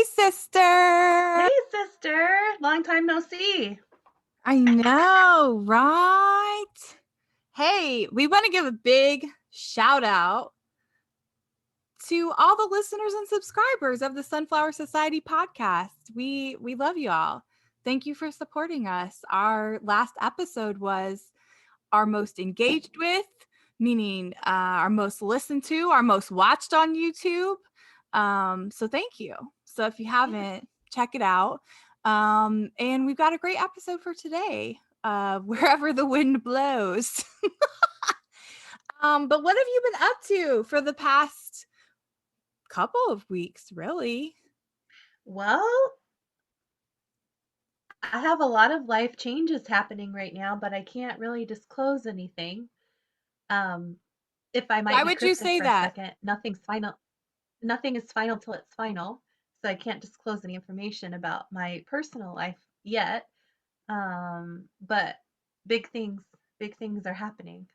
Hey, sister. Hey, sister. Long time no see. I know, right? Hey, we want to give a big shout out to all the listeners and subscribers of the Sunflower Society podcast. We love you all. Thank you for supporting us. Our last episode was our most engaged with, meaning our most listened to, our most watched on YouTube. So thank you. So if you Yeah. haven't, check it out. And we've got a great episode for today. Wherever the wind blows. But what have you been up to for the past couple of weeks, really? Well, I have a lot of life changes happening right now, but I can't really disclose anything. Um, if I Why might be would you cryptic say for a that? second, nothing's final. Nothing is final till it's final. So I can't disclose any information about my personal life yet. But big things, big things are happening.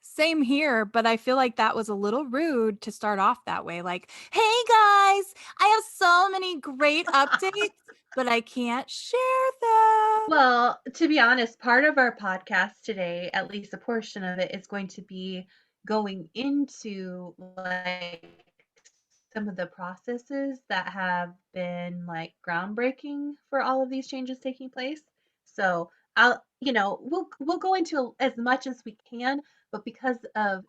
Same here, but I feel like that was a little rude to start off that way. Like, hey guys, I have so many great updates, but I can't share them. Well, to be honest, part of our podcast today, at least a portion of it, is going to be going into like some of the processes that have been like groundbreaking for all of these changes taking place. So we'll go into as much as we can, but because of,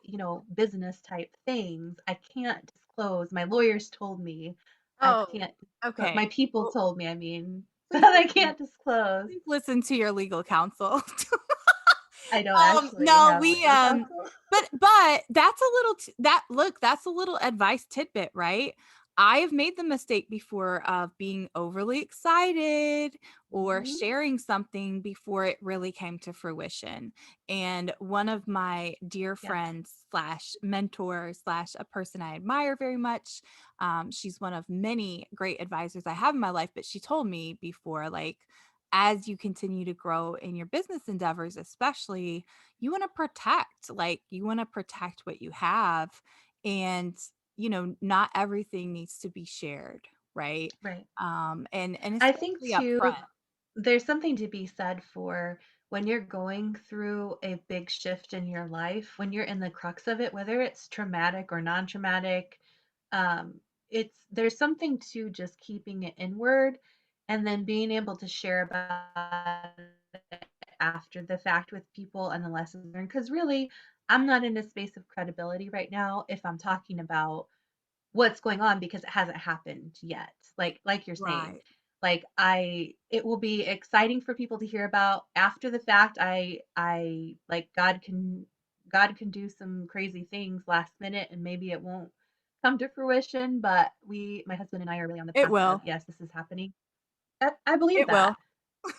business type things, I can't disclose. My lawyers told me I Oh, can't, my okay. people Well, told me, I mean, that please I listen. can't disclose. Please listen to your legal counsel. I don't actually No, have we legal counsel. but that's a little that's a little advice tidbit, right? I have made the mistake before of being overly excited or Mhm. sharing something before it really came to fruition. And one of my dear Yes. friends slash mentor slash a person I admire very much, she's one of many great advisors I have in my life, but she told me before, like, as you continue to grow in your business endeavors, especially, you want to protect what you have. And, not everything needs to be shared. Right. Right. And I think especially up too, front. there's something to be said for when you're going through a big shift in your life, when you're in the crux of it, whether it's traumatic or non-traumatic, um, there's something to just keeping it inward and then being able to share about it after the fact with people and the lessons learned. Because really, I'm not in a space of credibility right now if I'm talking about what's going on because it hasn't happened yet. Like you're saying, Right. like it will be exciting for people to hear about after the fact. I like God can do some crazy things last minute and maybe it won't come to fruition, but my husband and I are really on the It path of will. yes, this is happening. I believe It will. that.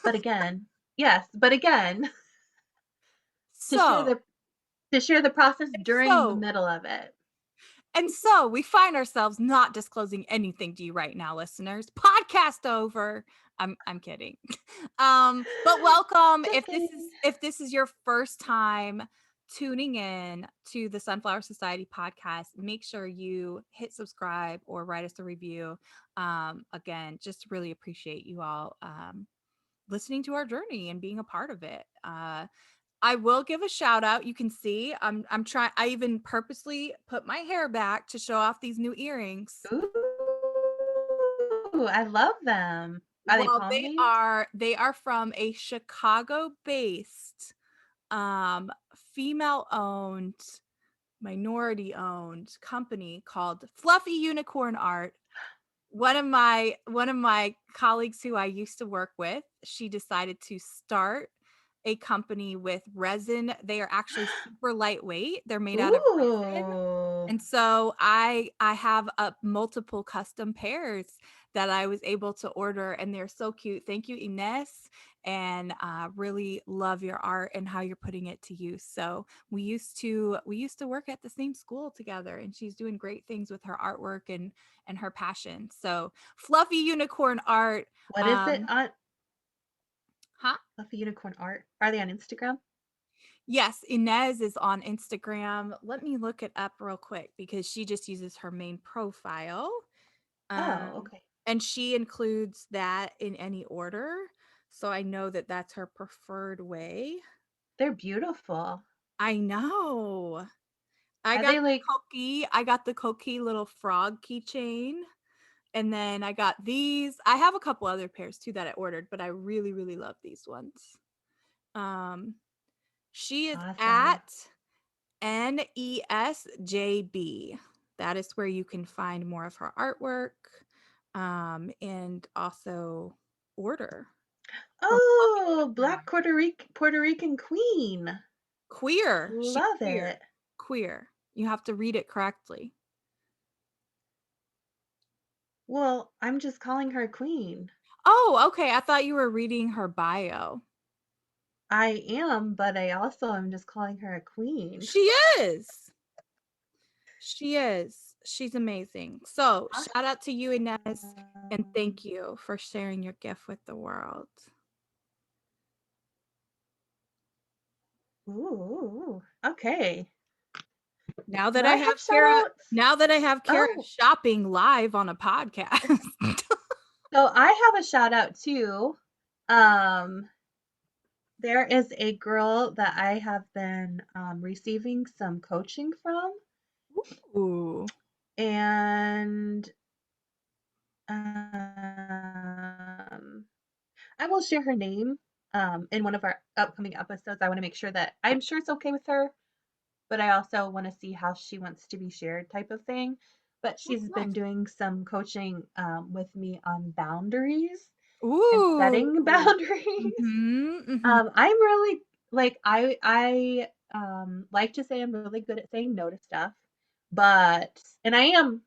But again, yes, but again, to share So, the to share the process and during the so, middle of it. we find ourselves not disclosing anything to you right now, listeners. Podcast over. I'm kidding. But welcome. Just kidding. If this is your first time tuning in to the Sunflower Society podcast, make sure you hit subscribe or write us a review. Again, just really appreciate you all listening to our journey and being a part of it. I will give a shout out. You can see I'm trying. I even purposely put my hair back to show off these new earrings. Ooh, I love them. Are they Well, Pommies? they are from a Chicago based female owned, minority owned company called Fluffy Unicorn Art. One of my colleagues who I used to work with, she decided to start a company with resin. They are actually super lightweight. They're made out of resin. Ooh. And so I have multiple custom pairs that I was able to order, and they're so cute. Thank you, Ines, and really love your art and how you're putting it to use. So we used to work at the same school together, and she's doing great things with her artwork and her passion. So Fluffy Unicorn Art. What is it on Huh? Fluffy Unicorn Art? Are they on Instagram? Yes, Inez is on Instagram. Let me look it up real quick because she just uses her main profile. Oh, Um, okay. And she includes that in any order. So I know that that's her preferred way. They're beautiful. I know. I Are got they like, I got the Koki little frog keychain. And then I got these. I have a couple other pairs too that I ordered, but I really, really love these ones. Um, she is awesome? at NESJB. That is where you can find more of her artwork, and also order her fluffy Oh, background. Black Puerto Rican queen. Queer. She's Love queer. it. Queer. You have to read it correctly. Well, I'm just calling her queen. Oh, okay. I thought you were reading her bio. I am, but I also am just calling her a queen. She is. She is. She's amazing. So, shout out to you, Inez, and thank you for sharing your gift with the world. Ooh, okay. Now Do that I I have have shout Kara, outs? now that I have Kara Oh, shopping live on a podcast. so I have a shout out too. Um, there is a girl that I have been receiving some coaching from, Ooh. and um, I will share her name in one of our upcoming episodes. I want to make sure that I'm sure it's okay with her, but I also want to see how she wants to be shared, type of thing. But she's been Nice. doing some coaching with me on boundaries and setting Ooh. boundaries. Mhm. Mhm. I'm really like I like to say I'm really good at saying no to stuff, but and I am,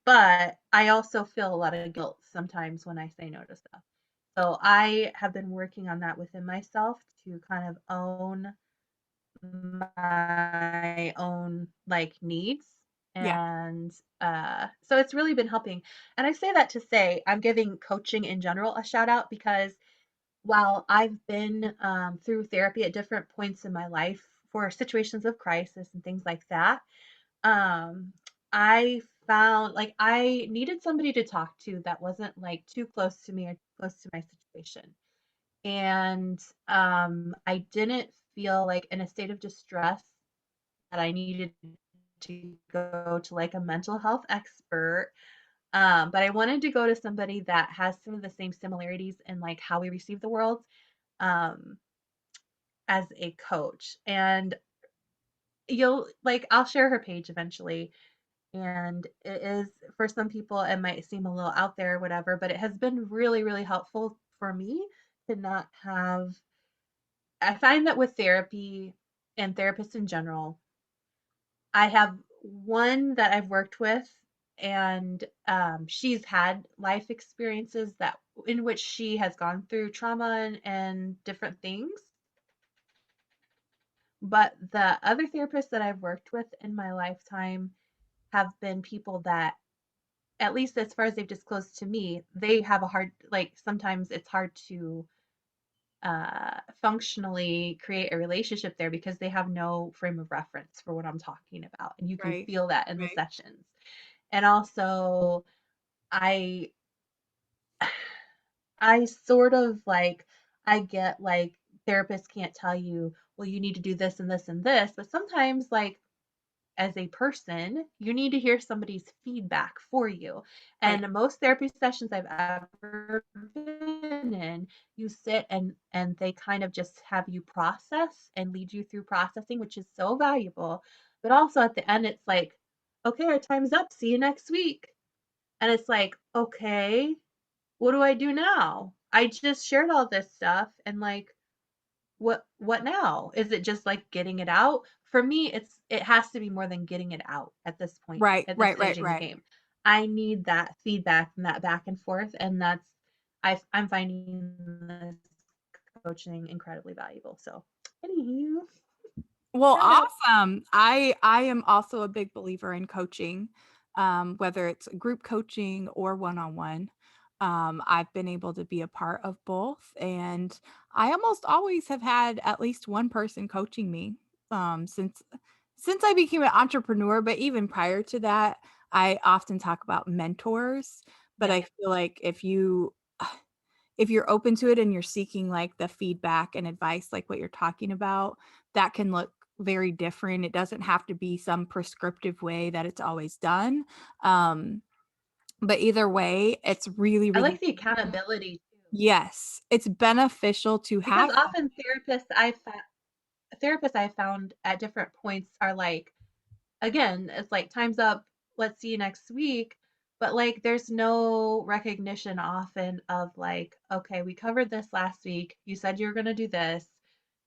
but I also feel a lot of guilt sometimes when I say no to stuff. So I have been working on that within myself to kind of own my own like needs, Yeah. and so it's really been helping. And I say that to say I'm giving coaching in general a shout out because while I've been through therapy at different points in my life for situations of crisis and things like that, um, I found like I needed somebody to talk to that wasn't like too close to me or too close to my situation. And I didn't feel like in a state of distress that I needed to go to like a mental health expert. But I wanted to go to somebody that has some of the same similarities in like how we receive the world um, as a coach. And you'll like, I'll share her page eventually. And it is, for some people, it might seem a little out there, or whatever, but it has been really, really helpful for me to not have. I find that with therapy and therapists in general, I have one that I've worked with, and she's had life experiences that in which she has gone through trauma and different things. But the other therapists that I've worked with in my lifetime have been people that, at least as far as they've disclosed to me, they have a hard, like, sometimes it's hard to functionally create a relationship there because they have no frame of reference for what I'm talking about. And you can Right. feel that in the Right. sessions. And also, I I sort of like I get like therapists can't tell you, well, you need to do this and this and this, but sometimes like as a person, you need to hear somebody's feedback for you. Right. And most therapy sessions I've ever been in, you sit and they kind of just have you process and lead you through processing, which is so valuable. But also at the end, it's like, okay, our time's up. See you next week. And it's like, okay, what do I do now? I just shared all this stuff and like what now? Is it just like getting it out? For me, it has to be more than getting it out at this point, Right. at this Right. stage Right. in the Right. game. I need that feedback and that back and forth, and I'm finding this coaching incredibly valuable. So, anywho, Well, shout out. awesome. I am also a big believer in coaching, whether it's group coaching or one-on-one. I've been able to be a part of both, and I almost always have had at least one person coaching me since I became an entrepreneur. But even prior to that, I often talk about mentors, but Yeah. I feel like if you're open to it and you're seeking like the feedback and advice, like what you're talking about, that can look very different. It doesn't have to be some prescriptive way that it's always done. But either way, it's really, I really, like the accountability too, yes, it's beneficial to because have that. often therapists I found at different points are like, again, it's like time's up, let's see you next week. But like there's no recognition often of like, okay, we covered this last week. You said you were gonna do this.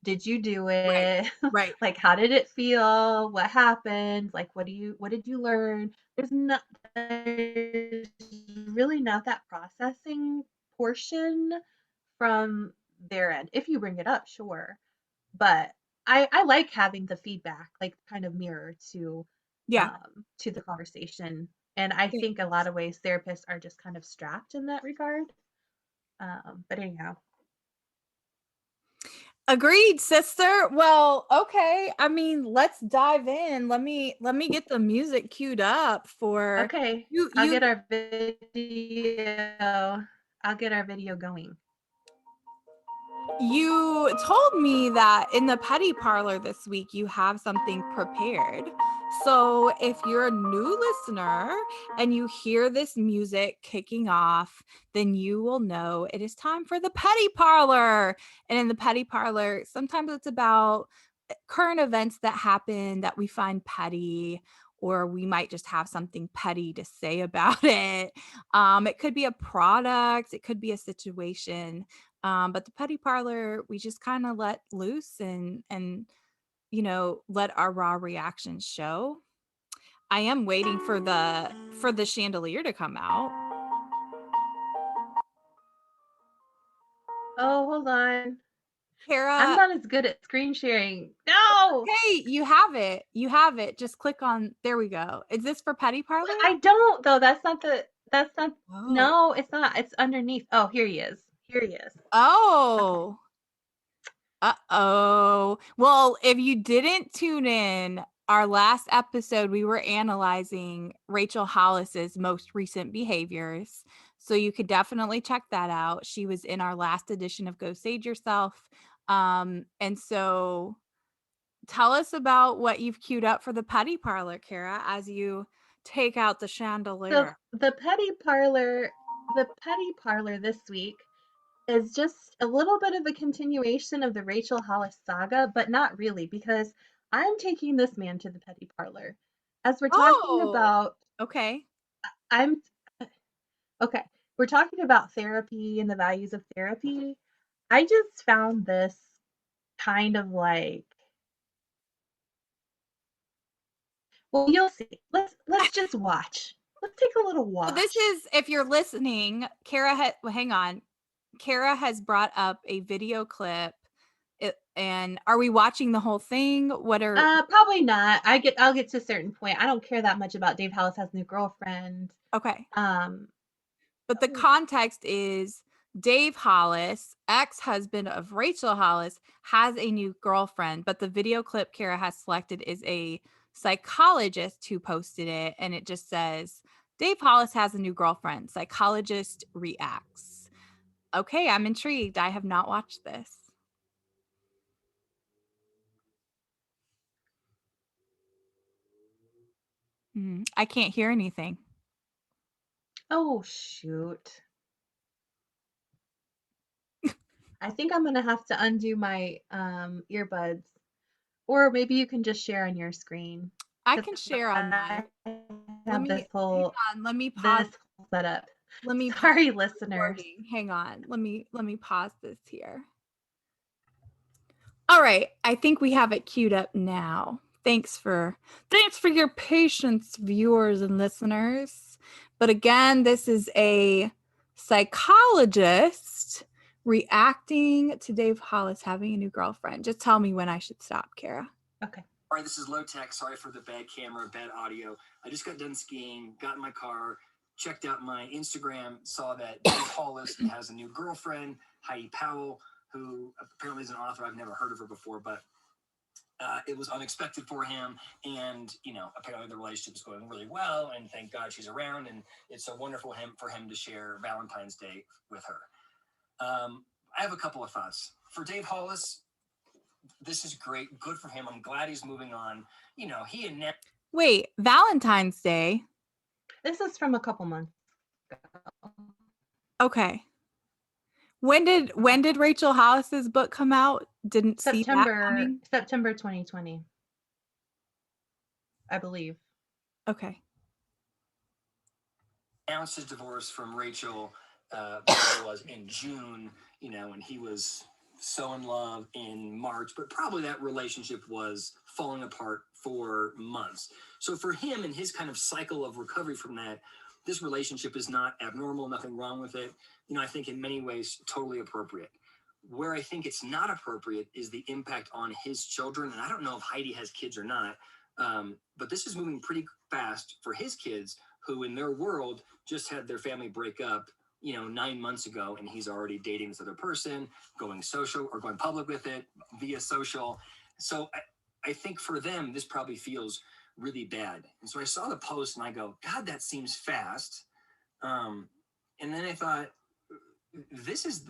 Did you do Right, it? right. Like how did it feel? What happened? Like what did you learn? There's really not that processing portion from their end. If you bring it up, sure. But I like having the feedback, like kind of mirror Yeah. to the conversation. And I think a lot of ways therapists are just kind of strapped in that regard. But anyhow, Agreed, sister. Well, okay. I mean, let's dive in. Let me get the music queued up for okay, you. I'll get our video. I'll get our video going. You told me that in the petty parlor this week you have something prepared. So if you're a new listener and you hear this music kicking off, then you will know it is time for the petty parlor. And in the petty parlor, sometimes it's about current events that happen that we find petty, or we might just have something petty to say about it. It could be a product, it could be a situation. But the petty parlor, we just kind of let loose and let our raw reactions show. I am waiting for the chandelier to come out. Oh, hold on. I'm Kara, not as good at screen sharing. No, hey, you have it. You have it. Just click on, there we go. Is this for petty parlor? I don't though. That's not, Oh. no, it's not. It's underneath. Oh, here he is. Here he is. Okay. Oh. Uh-oh. Well, if you didn't tune in, our last episode, we were analyzing Rachel Hollis's most recent behaviors. So you could definitely check that out. She was in our last edition of Go Sage Yourself. And so tell us about what you've queued up for the petty parlor, Kara, as you take out the So chandelier. the petty parlor this week is just a little bit of a continuation of the Rachel Hollis saga, but not really, because I'm taking this man to the petty parlor. As we're talking Oh, about, okay. I'm okay, we're talking about therapy and the values of therapy. I just found this kind of like, well, you'll see. Let's just watch. Let's take a little So this watch. is, if you're listening, well, hang on. Kara has brought up a video clip. And are we watching the whole thing? What are Probably not. I'll get to a certain point. I don't care that much about Dave Hollis has a new girlfriend. okay. Um, But the context is Dave Hollis, ex-husband of Rachel Hollis, has a new girlfriend, but the video clip Kara has selected is a psychologist who posted it, and it just says Dave Hollis has a new girlfriend. Psychologist reacts. Okay, I'm intrigued. I have not watched this. I can't hear anything. oh shoot. I think I'm gonna have to undo my earbuds, or maybe you can just share on your screen I because can share on mine. I Let have me hang on. Let me pause. this whole setup. Let me pause Sorry, the listeners. recording. Hang on. Let me pause this here. All right. I think we have it queued up now. Thanks for your patience, viewers and listeners. But again, this is a psychologist reacting to Dave Hollis having a new girlfriend. Just tell me when I should stop, Kara. Okay. All right, this is low tech. Sorry for the bad camera, bad audio. I just got done skiing, got in my car, checked out my Instagram, saw that Dave Hollis has a new girlfriend, Heidi Powell, who apparently is an author. I've never heard of her before, but It was unexpected for him, and apparently the relationship is going really well, and thank God she's around, and it's so wonderful for him to share Valentine's Day with her. I have a couple of thoughts for Dave Hollis. This is great, good for him. I'm glad he's moving on. He and Wait, Valentine's Day. This is from a couple months ago. Okay. When did Rachel Hollis's book come out? Didn't see that coming. September 2020, I believe. Okay. announced his divorce from Rachel. It was in June, and he was so in love in March, but probably that relationship was falling apart for months. So for him and his kind of cycle of recovery from that, this relationship is not abnormal, nothing wrong with it. I think in many ways totally appropriate. Where I think it's not appropriate is the impact on his children. And I don't know if Heidi has kids or not, but this is moving pretty fast for his kids, who in their world just had their family break up 9 months ago, and he's already dating this other person, going social or going public with it via social. So I think for them, this probably feels really bad. And so I saw the post and I go, God, that seems fast. And then I thought, this is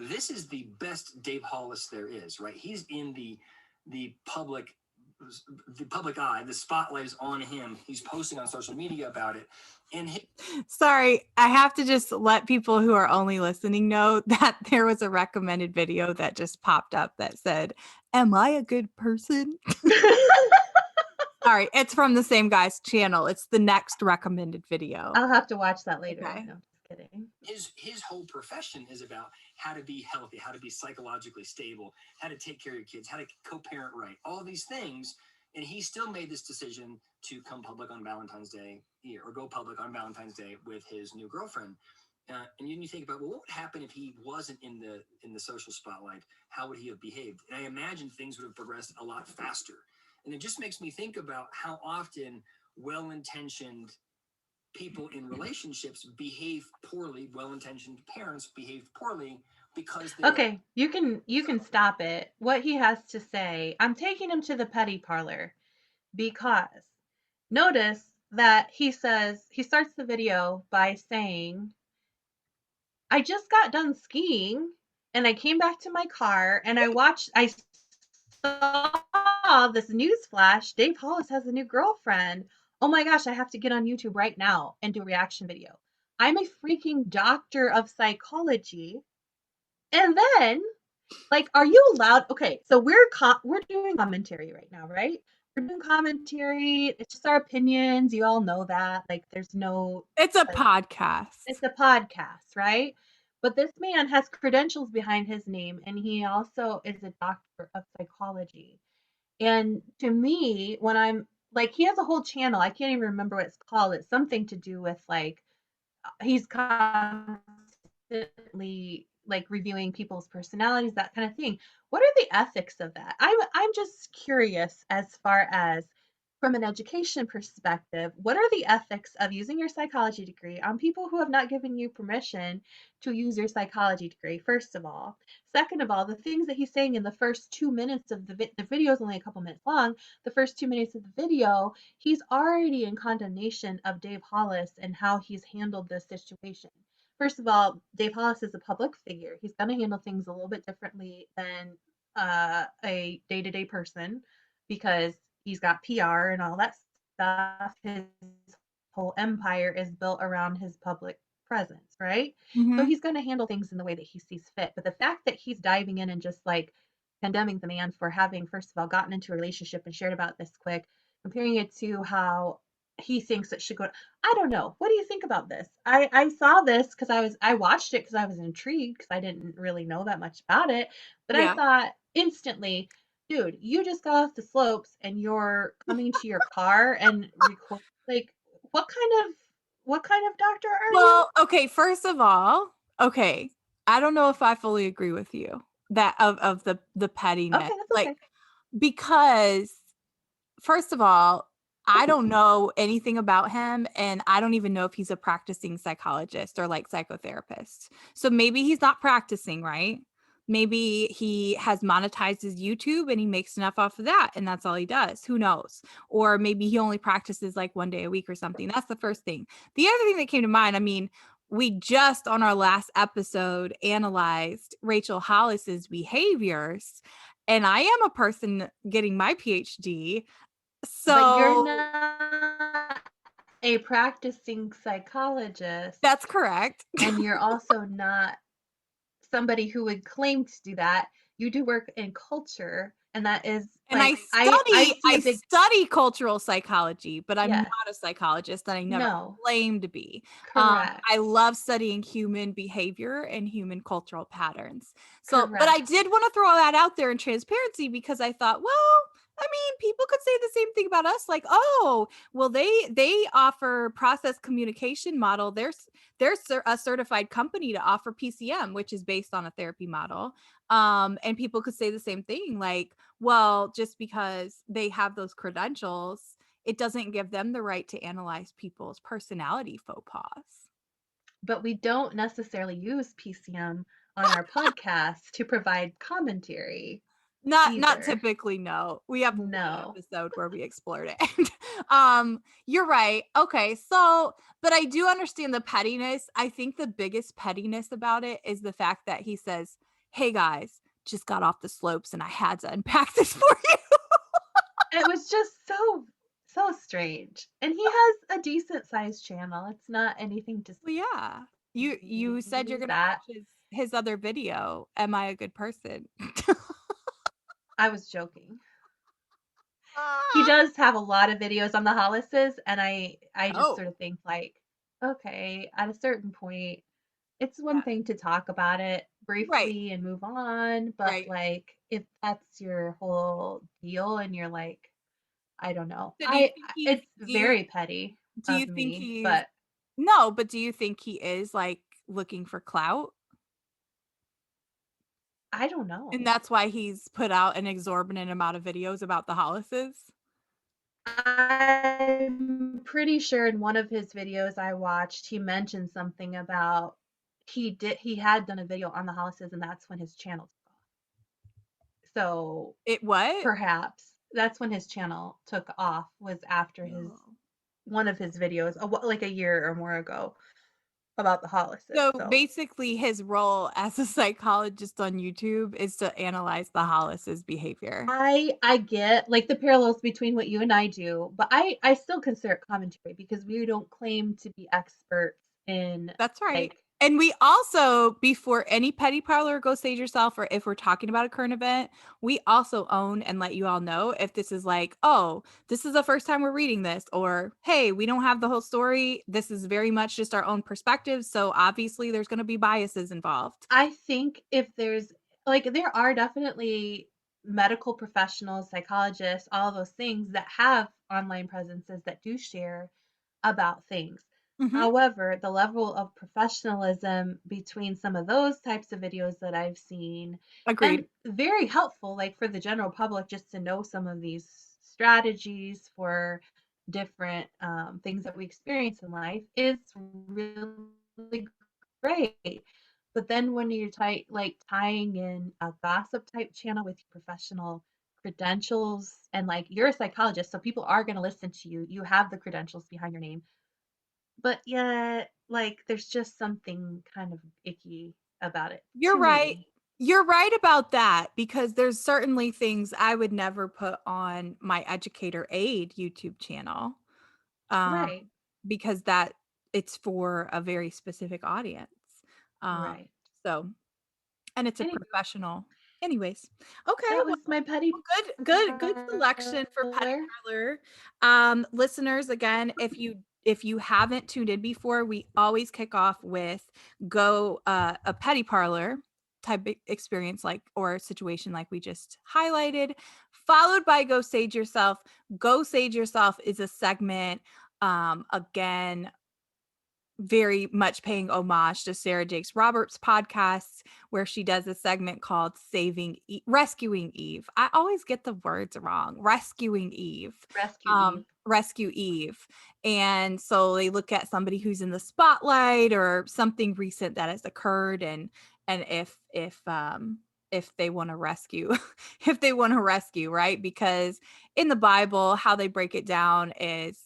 the best Dave Hollis there is, right? He's in the public eye. The spotlight is on him. He's posting on social media about it. And sorry, I have to just let people who are only listening know that there was a recommended video that just popped up that said, "Am I a good person?" All right, it's from the same guy's channel. It's the next recommended video. I'll have to watch that later. Okay. No, just kidding. His whole profession is about how to be healthy, how to be psychologically stable, how to take care of your kids, how to co-parent right, all these things. And he still made this decision to come public on Valentine's Day, or go public on Valentine's Day with his new girlfriend. And you think about, well, what would happen if he wasn't in the social spotlight? How would he have behaved? And I imagine things would have progressed a lot faster. And it just makes me think about how often well-intentioned people in relationships behave poorly. Well-intentioned parents behave poorly because they Okay, you can stop it. What he has to say, I'm taking him to the petty parlor, because notice that he starts the video by saying, I just got done skiing and I came back to my car and I saw this news flash. Dave Hollis has a new girlfriend. Oh my gosh, I have to get on YouTube right now and do a reaction video. I'm a freaking doctor of psychology. And then, like, are you allowed? Okay, so we're doing commentary right now, right? We're doing commentary. It's just our opinions. You all know that. Like, there's no. It's a podcast. It's a podcast, right? But this man has credentials behind his name, and he also is a doctor of psychology. And to me, when I'm like, he has a whole channel. I can't even remember what it's called. It's something to do with like, he's constantly like reviewing people's personalities, that kind of thing. What are the ethics of that? I'm just curious, as far as from an education perspective, what are the ethics of using your psychology degree on people who have not given you permission to use your psychology degree, first of all? Second of all, the things that he's saying in the first 2 minutes of the video is only a couple minutes long. The first 2 minutes of the video, he's already in condemnation of Dave Hollis and how he's handled this situation. First of all, Dave Hollis is a public figure. He's going to handle things a little bit differently than a day-to-day person, because he's got PR and all that stuff. His whole empire is built around his public presence, right? Mm-hmm. So he's going to handle things in the way that he sees fit. But the fact that he's diving in and just like condemning the man for having, first of all, gotten into a relationship and shared about this quick, comparing it to how he thinks it should go. I don't know. What do you think about this? I saw this because I watched it because I was intrigued, because I didn't really know that much about it. But Yeah. I thought instantly, dude, you just got off the slopes and you're coming to your car and record. Like, what kind of doctor are you? Well, okay, first of all, okay, I don't know if I fully agree with you that of the pettiness. Okay, that's Like, okay. because first of all, I don't know anything about him, and I don't even know if he's a practicing psychologist or like psychotherapist. So maybe he's not practicing, right? Maybe he has monetized his YouTube and he makes enough off of that, and that's all he does. Who knows? Or maybe he only practices like 1 day a week or something. That's the first thing. The other thing that came to mind, I mean, we just on our last episode analyzed Rachel Hollis's behaviors, and I am a person getting my PhD. But you're So not a practicing psychologist, that's correct. and you're also not somebody who would claim to do that. You do work in culture, and that is And like I see I a big study cultural psychology, but I'm yes. not a psychologist, and I never No. claim to be. Correct. I love studying human behavior and human cultural patterns. So, but Correct. I did want to throw that out there in transparency because I thought, well, I mean, people could say the same thing about us, like, oh, well, they offer process communication model. They're a certified company to offer PCM, which is based on a therapy model. And people could say the same thing, like, well, just because they have those credentials, it doesn't give them the right to analyze people's personality faux pas. But we don't necessarily use PCM on our podcast to provide commentary Not either. typically, no. We have one No. episode where we explored it. You're right. Okay, so but I do understand the pettiness. I think the biggest pettiness about it is the fact that he says, "Hey guys, just got off the slopes and I had to unpack this for you." It was just so strange. And he has a decent sized channel. It's not anything to Well, yeah. You said you're sneeze gonna at. watch his other video. Am I a good person? I was joking. He Ah. does have a lot of videos on the Hollises, and I just sort Oh, of think like, okay, at a certain point, it's one yeah. thing to talk about it Right, briefly and move on, but right. like if that's your whole deal and you're like, I don't know. So do you think It's very petty do you of think me, he's but no, but do you think he is like looking for clout? I don't And know. that's why he's put out an exorbitant amount of videos about the Hollises? I'm pretty sure in one of his videos I watched, he mentioned something about he had done a video on the Hollises and that's when his channel took off. So It what? perhaps that's when his channel took off was after his Oh. one of his videos, like a year or more ago about the Hollises. So So basically his role as a psychologist on YouTube is to analyze the Hollises' behavior. I get like the parallels between what you and I do, but I still consider it commentary because we don't claim to be experts in That's right. like And we also, before any petty parlor, go sage yourself, or if we're talking about a current event, we also own and let you all know if this is like, oh, this is the first time we're reading this, or hey, we don't have the whole story. This is very much just our own perspective. So obviously there's going to be biases involved. I think if there's like there are definitely medical professionals, psychologists, all those things that have online presences that do share about things. Mm-hmm. However, the level of professionalism between some of those types of videos that I've seen and Agreed. very helpful like for the general public just to know some of these strategies for different things that we experience in life is really great. But then when you're like tying in a gossip type channel with professional credentials and like you're a psychologist, so people are going to listen to you. You have the credentials behind your name. But yet, like there's just something kind of icky about it You're to right. me. You're right about that because there's certainly things I would never put on my educator aid YouTube channel. Right. Because that it's for a very specific audience. Um, Right. so and it's a Anyway, professional. Anyways, okay, that well, was my petty good selection for petty parlor. parlor. Listeners, again, if you haven't tuned in before, we always kick off with go a petty parlor type experience like or situation like we just highlighted, followed by go sage yourself. Go sage yourself is a segment again very much paying homage to Sarah Jakes Roberts' podcast, where she does a segment called Rescuing Eve. I always get the words wrong. Rescuing Eve. Rescue Eve. Rescue Eve. And so they look at somebody who's in the spotlight or something recent that has occurred and if if they want to rescue, right? Because in the Bible, how they break it down is,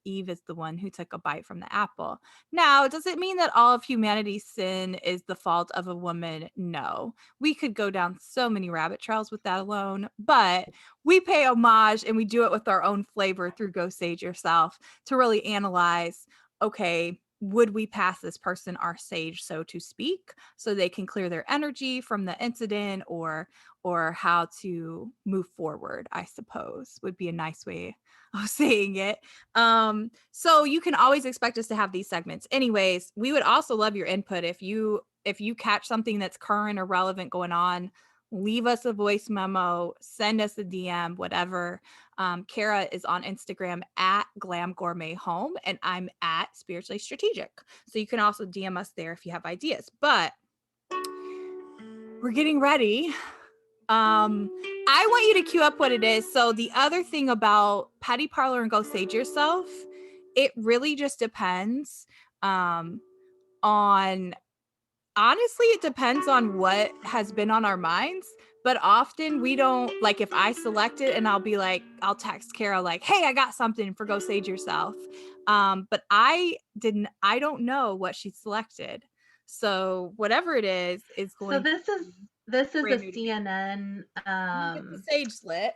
Eve is the one who took a bite from the apple. Now, does it mean that all of humanity's sin is the fault of a woman? No. We could go down so many rabbit trails with that alone, but we pay homage and we do it with our own flavor through Go Sage Yourself to really analyze, okay, would we pass this person our sage, so to speak, so they can clear their energy from the incident, or how to move forward, I suppose, would be a nice way of saying it. So you can always expect us to have these segments. Anyways, we would also love your input. If you catch something that's current or relevant going on, leave us a voice memo, send us a DM, whatever. Kara is on Instagram at Glam Gourmet Home, and I'm at Spiritually Strategic. So you can also DM us there if you have ideas. But we're getting ready. I want you to cue up what it is. So the other thing about Petty Parlor and Go Sage Yourself, it really just depends on, honestly, it depends on what has been on our minds. But often we don't, like, if I select it and I'll text Kara like, hey, I got something for Go Sage Yourself. But I don't know what she selected. So whatever it is So going to this is be this is a brand new to me. CNN. Let me get the sage lit.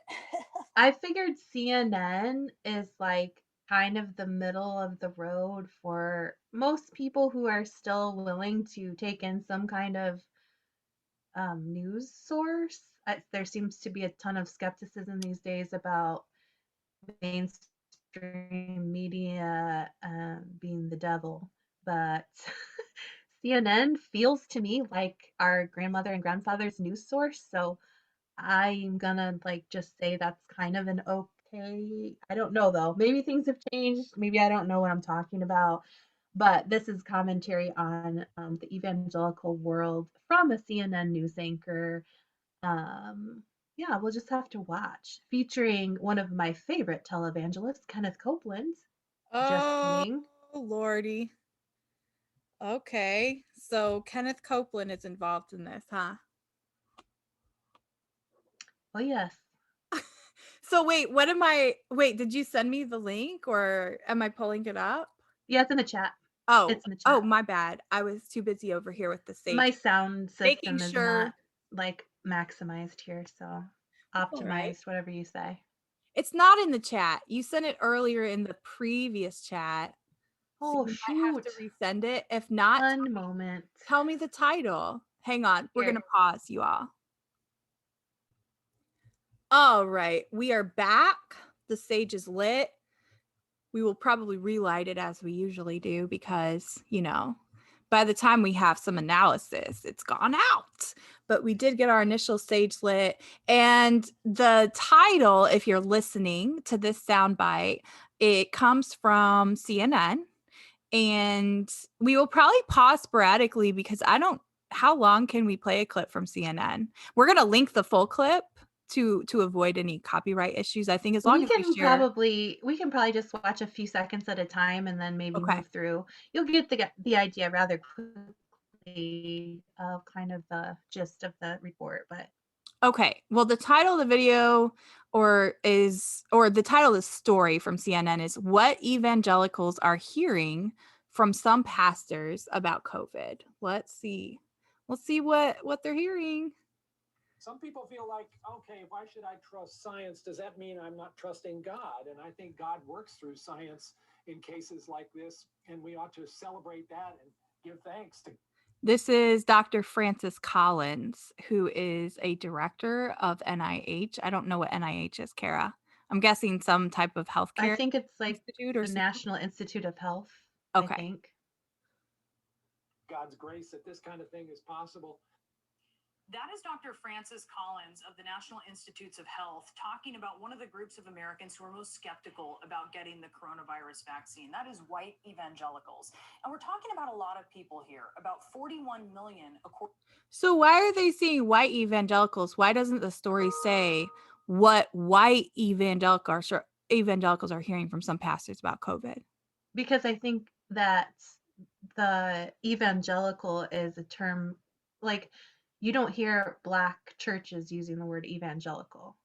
I figured CNN is like kind of the middle of the road for most people who are still willing to take in some kind of news source. There seems to be a ton of skepticism these days about mainstream media being the devil, but CNN feels to me like our grandmother and grandfather's news source. So I'm gonna like just say that's kind of an okay. I don't know though. Maybe things have changed. Maybe I don't know what I'm talking about. But this is commentary on the evangelical world from a CNN news anchor. Yeah, we'll just have to watch. Featuring one of my favorite televangelists, Kenneth Copeland. Just Oh, kidding. Lordy. Okay. So Kenneth Copeland is involved in this, huh? Oh yes. So wait, did you send me the link or am I pulling it up? Yeah, it's in the chat. Oh, It's in the chat. my bad. I was too busy over here with the My sage. sound Making system is sure. not like maximized here, so That's all right. optimized, whatever you say. It's not in the chat. You sent it earlier in the previous chat. So Oh you might have shoot. to resend it. If not, One moment. tell me the title. Hang on. We're going Here. to pause, you all. All right. We are back. The sage is lit. We will probably relight it as we usually do because, by the time we have some analysis, it's gone out. But we did get our initial sage lit. And the title, if you're listening to this soundbite, it comes from CNN. And we will probably pause sporadically because how long can we play a clip from CNN? We're going to link the full clip to avoid any copyright issues. I think as long We as we can share. probably just watch a few seconds at a time and then maybe Okay. move through. You'll get the idea rather quickly of kind of the gist of the report, but Okay. Well, the title of the video or the title of the story from CNN is What Evangelicals Are Hearing from Some Pastors About COVID. Let's see. Let's see what they're hearing. Some people feel like, okay, why should I trust science? Does that mean I'm not trusting God? And I think God works through science in cases like this, and we ought to celebrate that and give thanks to. This is Dr. Francis Collins, who is a director of NIH. I don't know what NIH is, Kara. I'm guessing some type of healthcare I think it's like institute or the something. National Institute of Health, Okay. I think. God's grace that this kind of thing is possible. That is Dr. Francis Collins of the National Institutes of Health talking about one of the groups of Americans who are most skeptical about getting the coronavirus vaccine. That is white evangelicals. And we're talking about a lot of people here, about 41 million. So why are they saying white evangelicals? Why doesn't the story say what white evangelicals are hearing from some pastors about COVID? Because I think that the evangelical is a term like you don't hear Black churches using the word evangelical,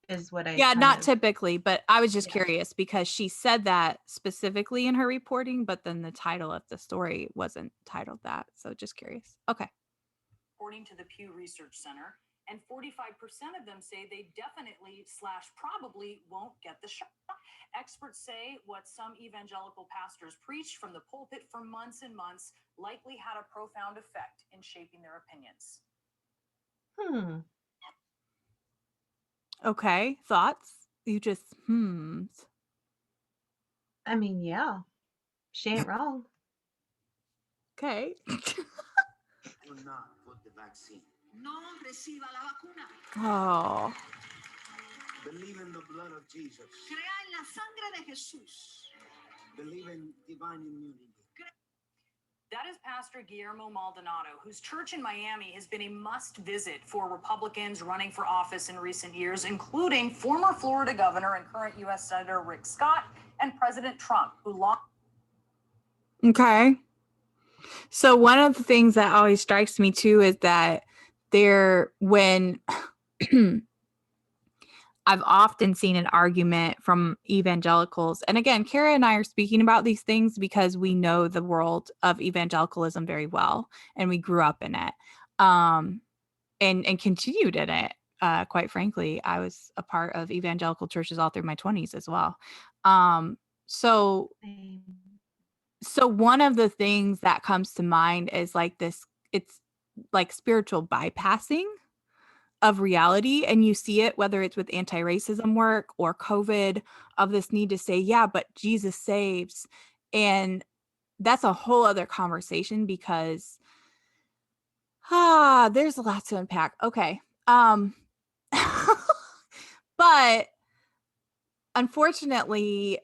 is what I Yeah, kind not of. typically, but I was just Yeah. curious because she said that specifically in her reporting, but then the title of the story wasn't titled that. So just curious. Okay. According to the Pew Research Center, and 45% of them say they definitely / probably won't get the shot. Experts say what some evangelical pastors preached from the pulpit for months and months likely had a profound effect in shaping their opinions. Okay. Thoughts? You just I mean, yeah, she ain't wrong. Okay. Do not put the vaccine. No reciba la vacuna. Oh. Believe in the blood of Jesus. Crea en la sangre de Jesús. Believe in divine immunity. That is Pastor Guillermo Maldonado, whose church in Miami has been a must visit for Republicans running for office in recent years, including former Florida governor and current U.S. Senator Rick Scott and President Trump, who launched. Okay. So one of the things that always strikes me too is that when I've often seen an argument from evangelicals. And again, Kara and I are speaking about these things because we know the world of evangelicalism very well and we grew up in it. And continued in it. Quite frankly, I was a part of evangelical churches all through my 20s as well. So one of the things that comes to mind is like this, it's like spiritual bypassing of reality. And you see it, whether it's with anti-racism work or COVID, of this need to say, yeah, but Jesus saves. And that's a whole other conversation because there's a lot to unpack. Okay. But unfortunately,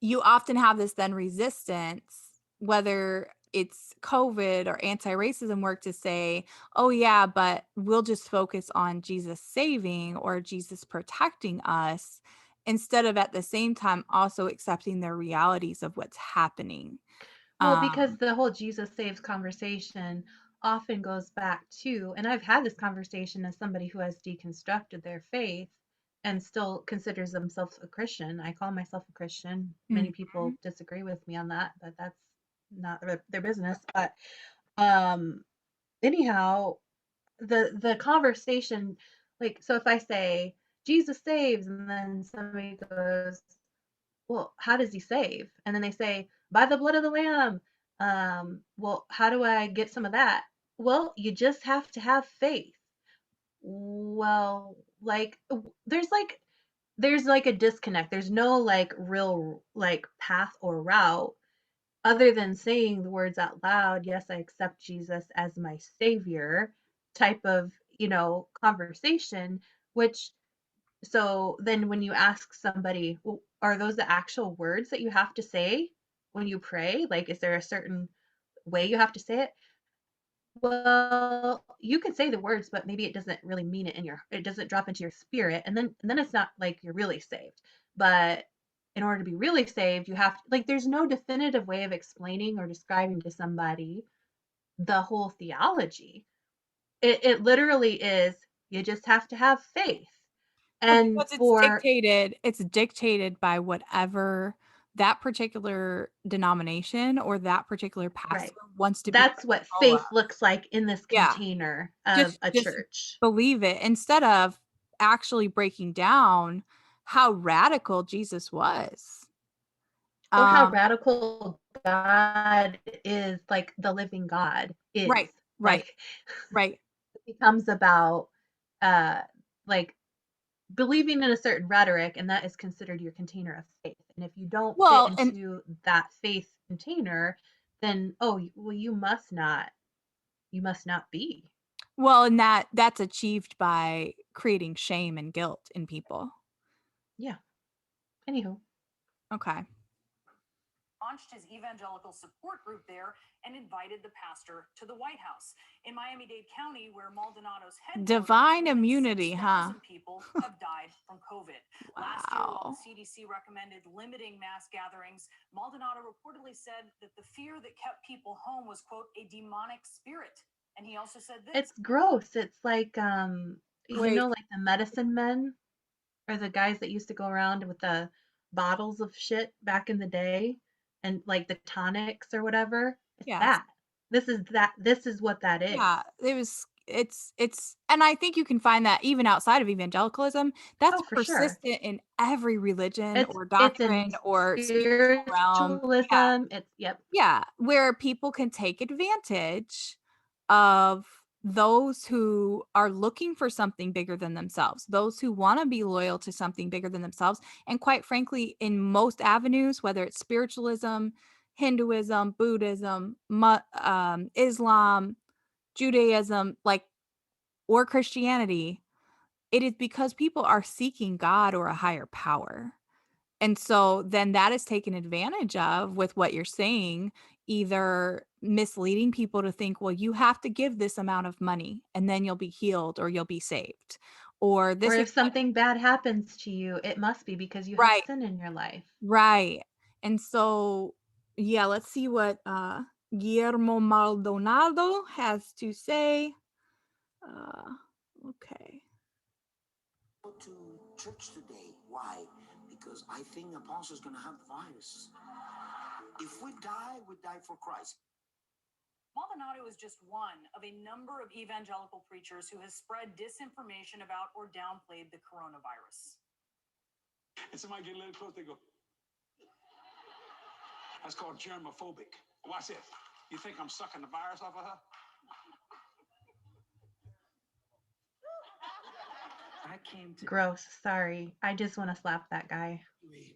you often have this then resistance, whether it's COVID or anti-racism work, to say, oh yeah, but we'll just focus on Jesus saving or Jesus protecting us, instead of at the same time also accepting the realities of what's happening. Well, because the whole Jesus saves conversation often goes back to, and I've had this conversation as somebody who has deconstructed their faith and still considers themselves a Christian. I call myself a Christian. Many people disagree with me on that, but that's not their business. But anyhow, the conversation, like, so if I say Jesus saves and then somebody goes, well, how does he save? And then they say, by the blood of the lamb. Well, how do I get some of that? Well, you just have to have faith. Well, like, there's like a disconnect. There's no like real like path or route other than saying the words out loud. Yes, I accept Jesus as my savior type of, conversation, which, so then when you ask somebody, well, are those the actual words that you have to say when you pray? Like, is there a certain way you have to say it? Well, you can say the words, but maybe it doesn't really mean it doesn't drop into your spirit. And then it's not like you're really saved. But in order to be really saved, you have to, like, there's no definitive way of explaining or describing to somebody the whole theology. It literally is, you just have to have faith. And because it's dictated by whatever that particular denomination or that particular pastor wants to be. That's what faith looks like in this container of a just church. believe it, instead of actually breaking down how radical Jesus was. Or how radical God is, like the living God is. Right. It becomes about like believing in a certain rhetoric, and that is considered your container of faith. And if you don't fit into that faith container, then you must not be. Well, and that's achieved by creating shame and guilt in people. Yeah. Anywho. Okay. Launched his evangelical support group there and invited the pastor to the White House. In Miami-Dade County, where Maldonado's headquarters, divine immunity, 6,000 people have died from COVID. Wow. Last year, while the CDC recommended limiting mass gatherings, Maldonado reportedly said that the fear that kept people home was, quote, a demonic spirit. And he also said this. It's gross. It's like Wait, like the medicine men or the guys that used to go around with the bottles of shit back in the day and like the tonics or whatever. It's yes. that. This is what that is. Yeah, it's and I think you can find that even outside of evangelicalism, that's Oh, for sure. persistent in every religion or It's in doctrine or spiritual realm. Yeah. spiritualism. It's yep. Yeah, where people can take advantage of those who are looking for something bigger than themselves, those who wanna be loyal to something bigger than themselves, and quite frankly, in most avenues, whether it's spiritualism, Hinduism, Buddhism, Islam, Judaism, like, or Christianity, it is because people are seeking God or a higher power. And so then that is taken advantage of with what you're saying, either misleading people to think, well, you have to give this amount of money and then you'll be healed or you'll be saved. Or Or this is if what something bad happens to you, it must be because you have right, sin in your life. right. And so, yeah, let's see what Guillermo Maldonado has to say. Okay. Go to church today. Why? Because I think apostles gonna have the virus. If we die for Christ. Maldonado is just one of a number of evangelical preachers who has spread disinformation about or downplayed the coronavirus. And somebody get a little close, they go, that's called germophobic. Watch this. You think I'm sucking the virus off of her? I came to Gross. Sorry. I just want to slap that guy. the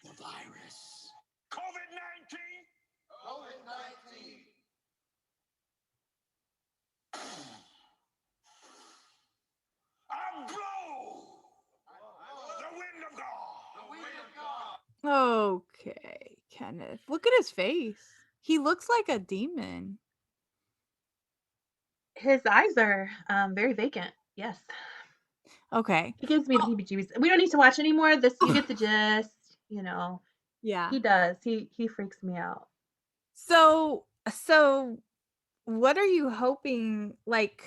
virus. COVID-19. I blow the wind of God. Okay, Kenneth. Look at his face. He looks like a demon. His eyes are very vacant. Yes. Okay. He gives me the heebie-jeebies. We don't need to watch anymore. This you get the gist, Yeah. He does. He freaks me out. So what are you hoping, like,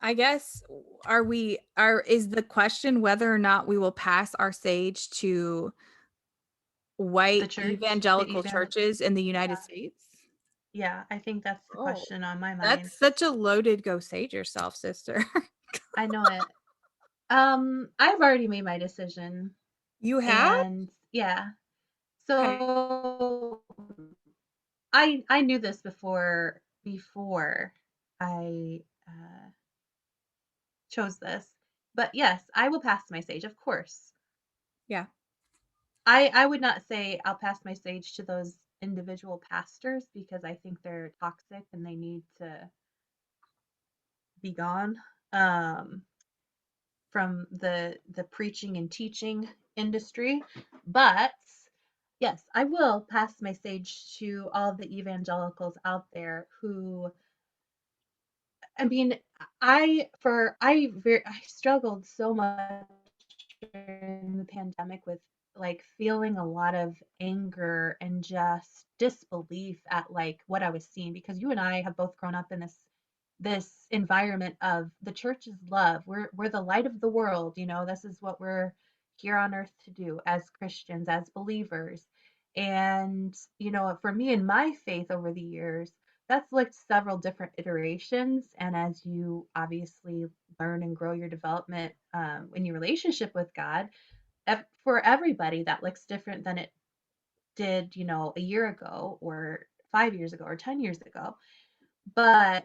I guess is the question whether or not we will pass our sage to The white church, evangelical churches in the United yeah. States? Yeah, I think that's the Oh, question on my mind. that's such a loaded go sage yourself, sister. I know it. I've already made my decision, You have? and yeah. Okay. So I knew this before I chose this, but yes, I will pass my sage, of course. Yeah. I would not say I'll pass my sage to those individual pastors because I think they're toxic and they need to be gone from the preaching and teaching industry. But yes, I will pass my sage to all the evangelicals out there who I mean, I struggled so much during the pandemic with like feeling a lot of anger and just disbelief at like what I was seeing because you and I have both grown up in this environment of the church is love. We're the light of the world, this is what we're here on earth to do as Christians, as believers. And, for me and my faith over the years, that's like several different iterations. And as you obviously learn and grow your development in your relationship with God, for everybody, that looks different than it did, a year ago or 5 years ago or 10 years ago. But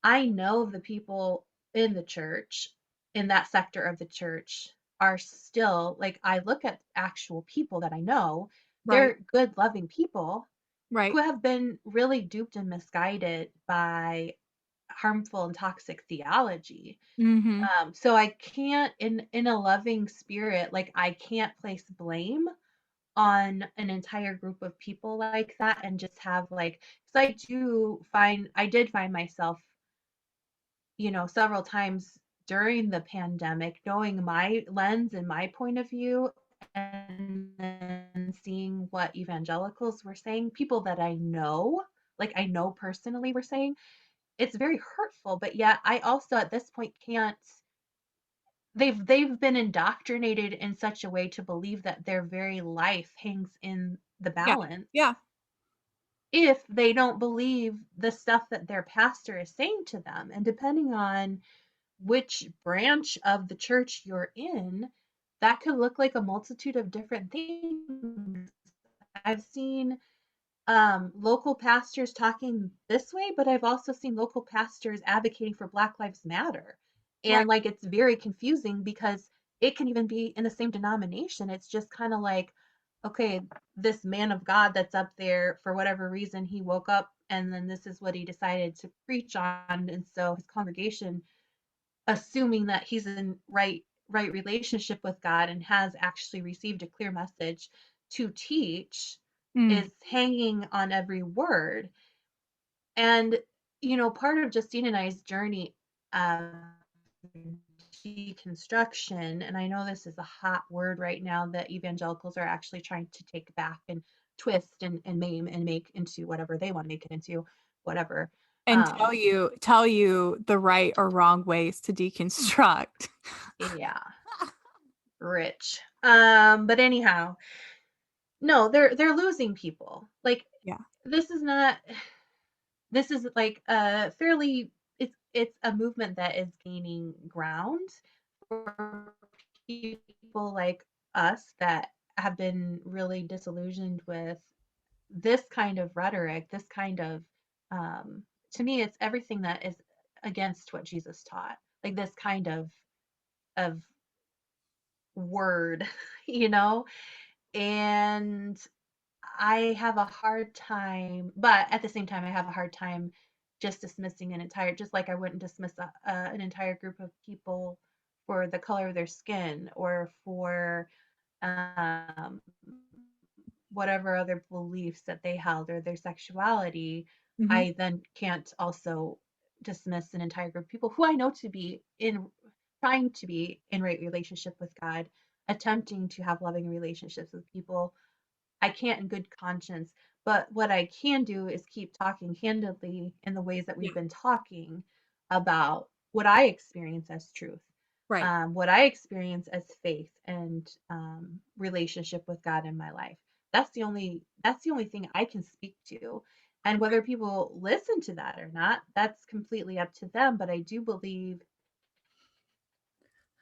I know the people in the church, in that sector of the church, are still like, I look at actual people that I know, Right. they're good, loving people Right. who have been really duped and misguided by harmful and toxic theology. Mhm. So I can't, in a loving spirit, like I can't place blame on an entire group of people like that and just have like, because I did find myself, several times during the pandemic, knowing my lens and my point of view, and then seeing what evangelicals were saying, people that I know, like I know personally we're saying, it's very hurtful, but yet I also at this point can't, they've been indoctrinated in such a way to believe that their very life hangs in the Yeah. balance Yeah. if they don't believe the stuff that their pastor is saying to them. And depending on which branch of the church you're in, that could look like a multitude of different things. I've seen local pastors talking this way, but I've also seen local pastors advocating for Black Lives Matter. Right. And like it's very confusing because it can even be in the same denomination. It's just kind of like, okay, this man of God that's up there, for whatever reason, he woke up and then this is what he decided to preach on. And so his congregation, assuming that he's in right relationship with God and has actually received a clear message to teach, Mm. is hanging on every word. And part of Justine and I's journey of deconstruction, and I know this is a hot word right now that evangelicals are actually trying to take back and twist and maim and make into whatever they want to make it into, whatever. And tell you the right or wrong ways to deconstruct. Yeah, rich. But anyhow, no, they're losing people. Like Yeah. this is not, this is like a fairly, it's a movement that is gaining ground for people like us that have been really disillusioned with this kind of rhetoric, this kind of, to me, it's everything that is against what Jesus taught. Like this kind of word, you know? And I have a hard time, but at the same time, I have a hard time just dismissing an entire, just like I wouldn't dismiss an entire group of people for the color of their skin or for um, whatever other beliefs that they held or their sexuality. Mm-hmm. I then can't also dismiss an entire group of people who I know to be in, trying to be in right relationship with God, attempting to have loving relationships with people. I can't in good conscience. But what I can do is keep talking candidly in the ways that Yeah. we've been talking about what I experience as truth, Right. what I experience as faith and relationship with God in my life. That's the only thing I can speak to. And whether people listen to that or not, that's completely up to them. But I do believe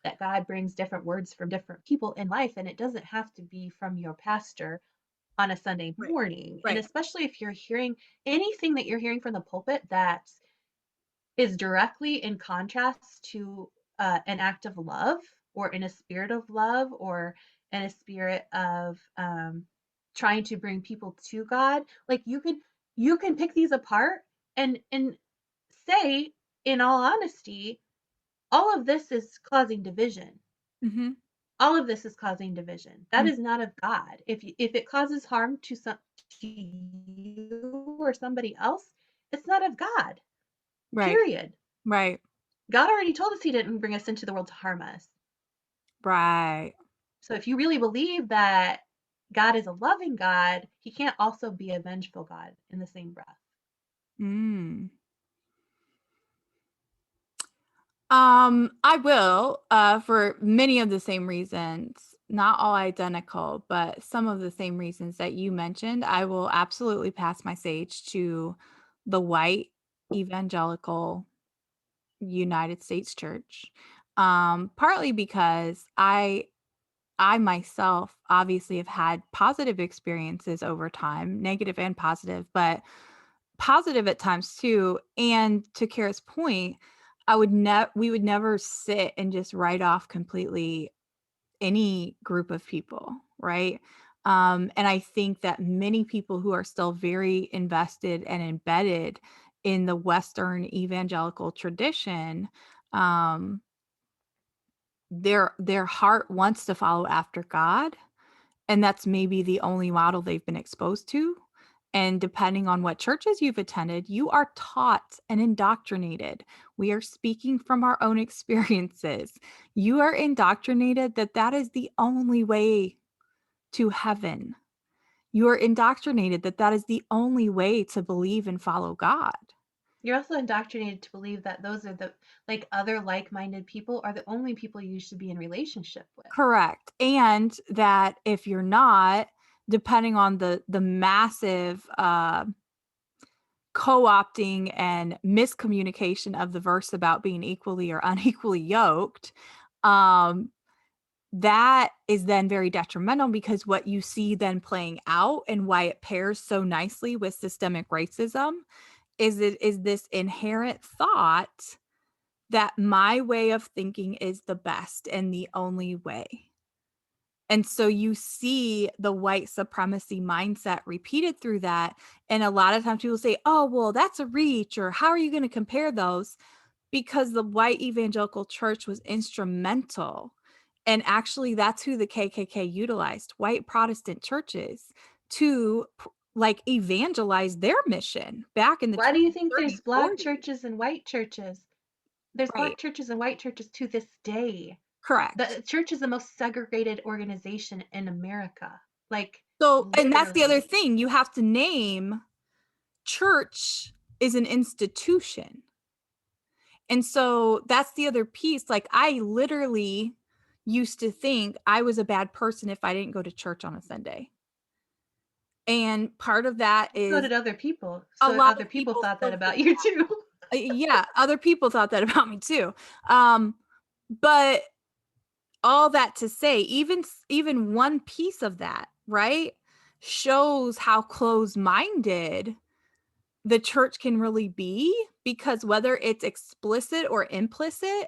that God brings different words from different people in life, and it doesn't have to be from your pastor on a Sunday Right. morning. And Right. especially if you're hearing anything that you're hearing from the pulpit that is directly in contrast to an act of love or in a spirit of love or in a spirit of trying to bring people to God, like you can pick these apart and say, in all honesty, all of this is causing division. Mm-hmm. All of this is causing division. That Mm. is not of God. If it causes harm to you or somebody else, it's not of God. Right. Period. Right. God already told us he didn't bring us into the world to harm us. Right. So if you really believe that God is a loving God, he can't also be a vengeful God in the same breath. Mm. I will, for many of the same reasons, not all identical, but some of the same reasons that you mentioned. I will absolutely pass my sage to the white evangelical United States Church. Partly because I myself obviously have had positive experiences over time, negative and positive, but positive at times too. And to Kara's point, we would never sit and just write off completely any group of people, right? And I think that many people who are still very invested and embedded in the Western evangelical tradition, um, their heart wants to follow after God, and that's maybe the only model they've been exposed to. And depending on what churches you've attended, you are taught and indoctrinated. We are speaking from our own experiences. You are indoctrinated that that is the only way to heaven. you're indoctrinated that is the only way to believe and follow God. You're also indoctrinated to believe that those are the other like-minded people are the only people you should be in relationship with. Correct. And that if you're not, depending on the massive co-opting and miscommunication of the verse about being equally or unequally yoked, that is then very detrimental, because what you see then playing out and why it pairs so nicely with systemic racism is this inherent thought that my way of thinking is the best and the only way. And so you see the white supremacy mindset repeated through that. And a lot of times people say, oh, well, that's a reach, or how are you going to compare those? Because the white evangelical church was instrumental. And actually, that's who the KKK utilized, white Protestant churches, to like evangelize their mission back in the Why do 20s, you think 30s, there's black 40s. churches and white churches? There's Right. black churches and white churches to this day. Correct. The church is the most segregated organization in America. Like, So, and that's the other literally. thing. You have to name church is an institution. And so that's the other piece. Like, I literally used to think I was a bad person if I didn't go to church on a Sunday. And part of that So is did other people. a So lot other of people people thought that still about think you too. yeah, other people thought that about me too. But all that to say, even one piece of that, right, shows how close-minded the church can really be, because whether it's explicit or implicit,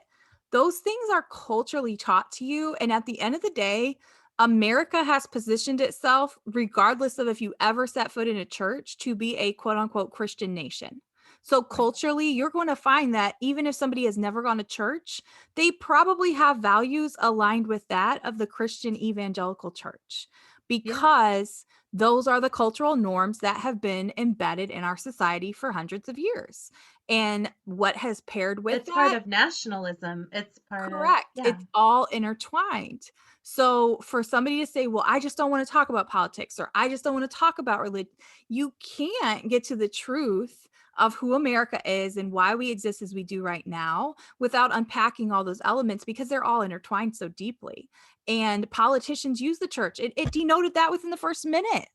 those things are culturally taught to you. And at the end of the day, America has positioned itself, regardless of if you ever set foot in a church, to be a quote unquote Christian nation. So culturally, you're going to find that even if somebody has never gone to church, they probably have values aligned with that of the Christian evangelical church, because those are the cultural norms that have been embedded in our society for hundreds of years. And what has paired with It's that? part of nationalism. It's part of, Correct. It's all intertwined. So for somebody to say, well, I just don't want to talk about politics, or I just don't want to talk about religion, you can't get to the truth of who America is and why we exist as we do right now without unpacking all those elements, because they're all intertwined so deeply. And politicians use the church. It denoted that within the first minute.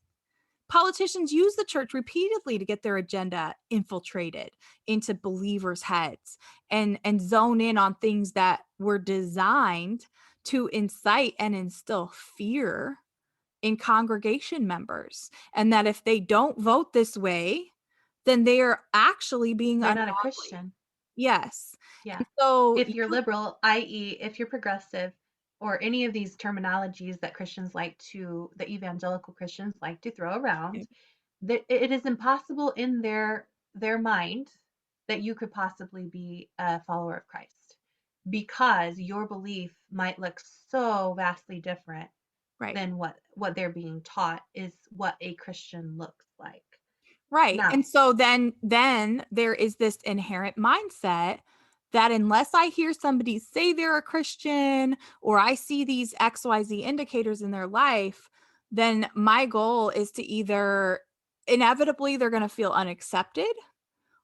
Politicians use the church repeatedly to get their agenda infiltrated into believers' heads and zone in on things that were designed to incite and instill fear in congregation members. And that if they don't vote this way, then they are actually being they're ungodly. not a Christian. Yes. Yeah. And so If you're liberal, i.e., if you're progressive, or any of these terminologies that the evangelical Christians like to throw around, that it is impossible in their mind that you could possibly be a follower of Christ, because your belief might look so vastly different right. than what they're being taught is what a Christian looks like. Right. Now, And so then there is this inherent mindset that unless I hear somebody say they're a Christian, or I see these XYZ indicators in their life, then my goal is to either inevitably they're going to feel unaccepted,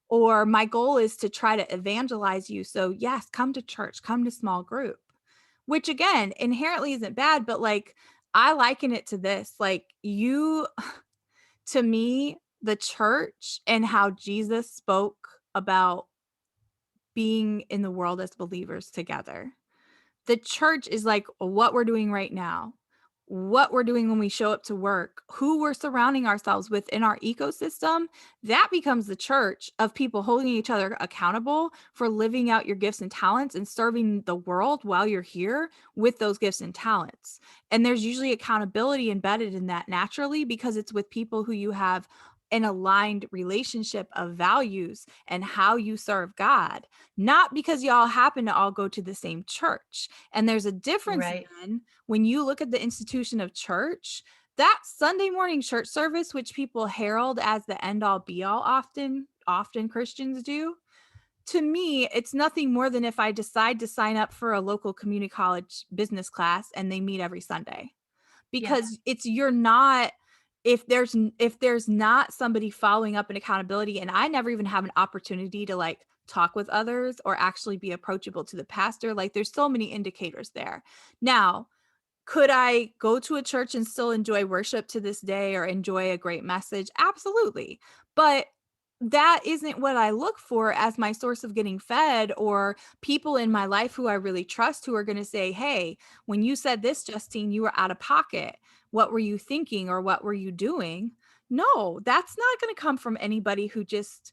or my goal is to try to evangelize you. So yes, come to church, come to small group, which again, inherently isn't bad, but like I liken it to this, like to me, the church and how Jesus spoke about being in the world as believers together. The church is like what we're doing right now, what we're doing when we show up to work, who we're surrounding ourselves with in our ecosystem. That becomes the church of people holding each other accountable for living out your gifts and talents and serving the world while you're here with those gifts and talents. And there's usually accountability embedded in that naturally, because it's with people who you have an aligned relationship of values and how you serve God, not because y'all happen to all go to the same church. And there's a difference then when you look at the institution of church, that Sunday morning church service, which people herald as the end all be all, often Christians do. To me, it's nothing more than if I decide to sign up for a local community college business class and they meet every Sunday, because you're not if there's not somebody following up and accountability, and I never even have an opportunity to like talk with others or actually be approachable to the pastor, like there's so many indicators there. Now, could I go to a church and still enjoy worship to this day or enjoy a great message? Absolutely. But that isn't what I look for as my source of getting fed, or people in my life who I really trust who are going to say, hey, when you said this, Justine, you were out of pocket. What were you thinking, or what were you doing? No, that's not going to come from anybody who just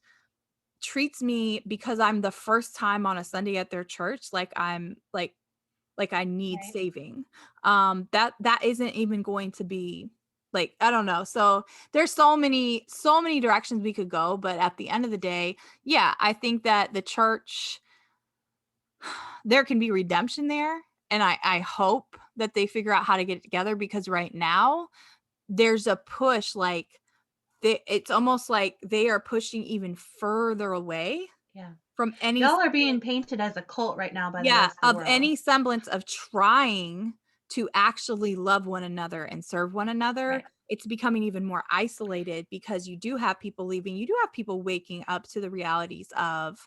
treats me because I'm the first time on a Sunday at their church like I'm like I need Right. saving. That isn't even going to be like, I don't know. So there's so many directions we could go, but at the end of the day, yeah, I think that the church, there can be redemption there, and I hope that they figure out how to get it together, because right now there's a push, like it's almost like they are pushing even further away Yeah. from any Y'all are being painted as a cult right now by the yeah, rest of the of world. any semblance of trying to actually love one another and serve one another. Right. It's becoming even more isolated, because you do have people leaving. You do have people waking up to the realities of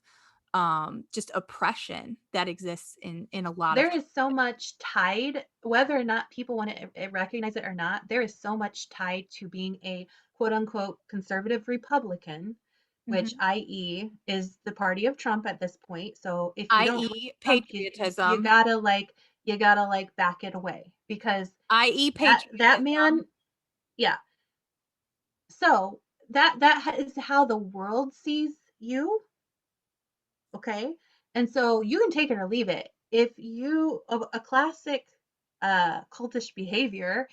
just oppression that exists in a lot of There is so much tied, whether or not people want to recognize it or not, there is so much tied to being a quote unquote conservative Republican, which Mhm. i.e. is the party of Trump at this point. So if you don't i.e. Trump, you patriotism, gotta like back it away, because i.e. that man, patriotism. yeah. So is how the world sees you. Okay. And so you can take it or leave it. If you, a classic cultish behavior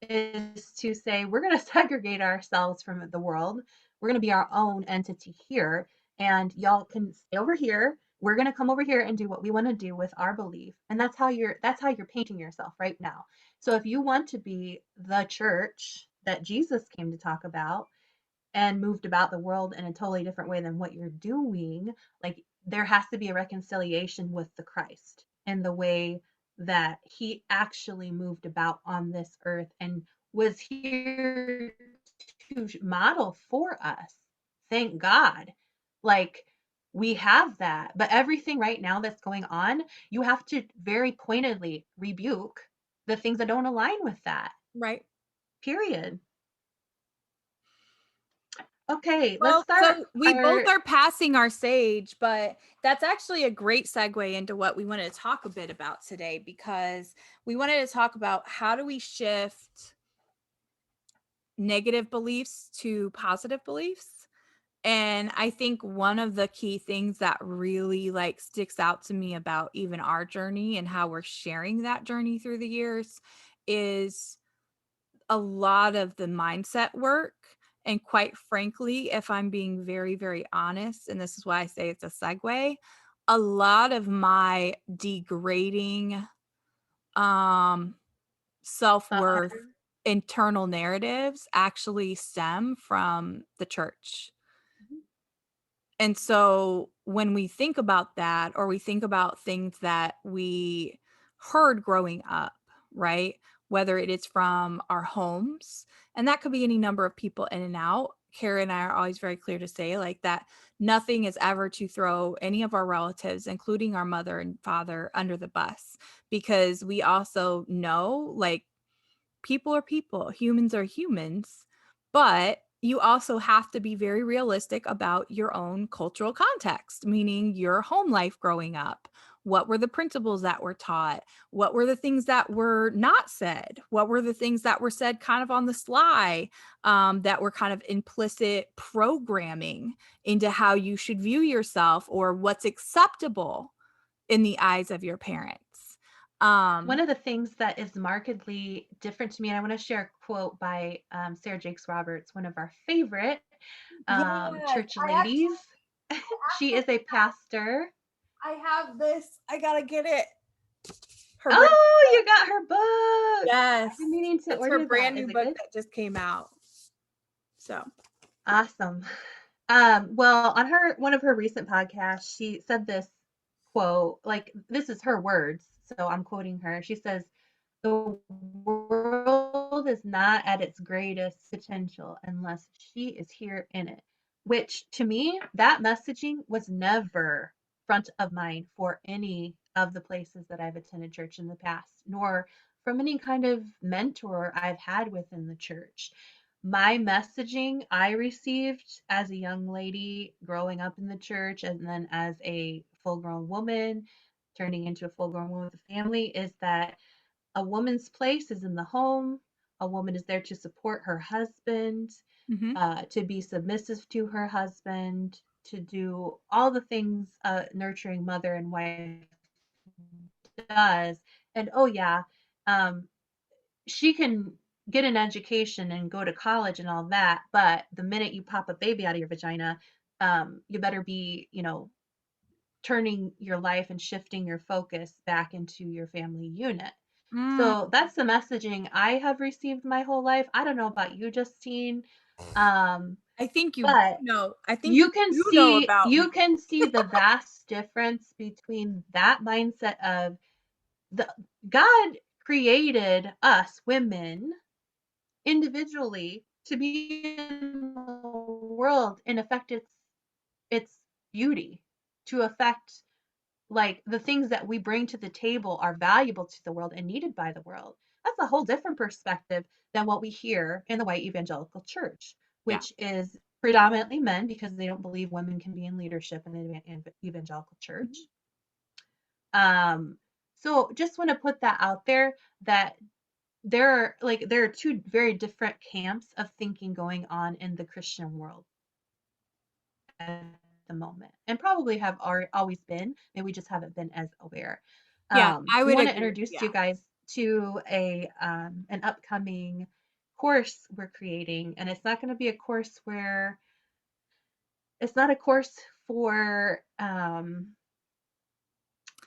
is to say, we're going to segregate ourselves from the world. We're going to be our own entity here, and y'all can stay over here. We're going to come over here and do what we want to do with our belief. And that's how you're painting yourself right now. So if you want to be the church that Jesus came to talk about, and moved about the world in a totally different way than what you're doing, like there has to be a reconciliation with the Christ and the way that he actually moved about on this earth and was here to model for us. Thank God. Like we have that. But everything right now that's going on, you have to very pointedly rebuke the things that don't align with that. Right. Period. Okay, let's Well, start so we both our are passing our sage, but that's actually a great segue into what we wanted to talk a bit about today, because we wanted to talk about how do we shift negative beliefs to positive beliefs. And I think one of the key things that really like sticks out to me about even our journey and how we're sharing that journey through the years is a lot of the mindset work. And quite frankly, if I'm being very, very honest, and this is why I say it's a segue, a lot of my degrading self-worth internal narratives actually stem from the church. And so when we think about that, or we think about things that we heard growing up, right? Whether it is from our homes, and that could be any number of people in and out. Kara and I are always very clear to say like that nothing is ever to throw any of our relatives, including our mother and father, under the bus, because we also know like people are people, humans are humans, but you also have to be very realistic about your own cultural context, meaning your home life growing up. What were the principles that were taught? What were the things that were not said? What were the things that were said kind of on the sly, that were kind of implicit programming into how you should view yourself or what's acceptable in the eyes of your parents? One of the things that is markedly different to me, and I want to share a quote by Sarah Jakes Roberts, one of our favorite Yes, church ladies. She is a pastor. I have this. I gotta get it. Her brand, Oh, you got her book. yes, I've been meaning to it's her order brand that. new Is it book good? that just came out. So Awesome. Well, on one of her recent podcasts, she said this quote, like this is her words, so I'm quoting her. She says, "The world is not at its greatest potential unless she is here in it. Which to me, that messaging was never front of mind for any of the places that I've attended church in the past, nor from any kind of mentor I've had within the church. My messaging I received as a young lady growing up in the church and then as a full grown woman turning into a full grown woman with a family is that a woman's place is in the home. A woman is there to support her husband, Mm-hmm. to be submissive to her husband, to do all the things a nurturing mother and wife does. And oh, yeah, um, she can get an education and go to college and all that. But the minute you pop a baby out of your vagina, you better be, turning your life and shifting your focus back into your family unit. Mm, So that's the messaging I have received my whole life. I don't know about you, Justine. Um, I think you but know. I think you can you know see about me. you can see the vast difference between that mindset of the God created us women individually to be in the world and affect its beauty, to affect like the things that we bring to the table are valuable to the world and needed by the world. That's a whole different perspective than what we hear in the white evangelical church, Yeah. which is predominantly men because they don't believe women can be in leadership in the evangelical church. Um, so just want to put that out there that there are two very different camps of thinking going on in the Christian world at the moment, and probably have always been, and we just haven't been as aware. Yeah, I We would want to agree. introduce Yeah. you guys to an upcoming course we're creating, and it's not going to be a course where it's not a course for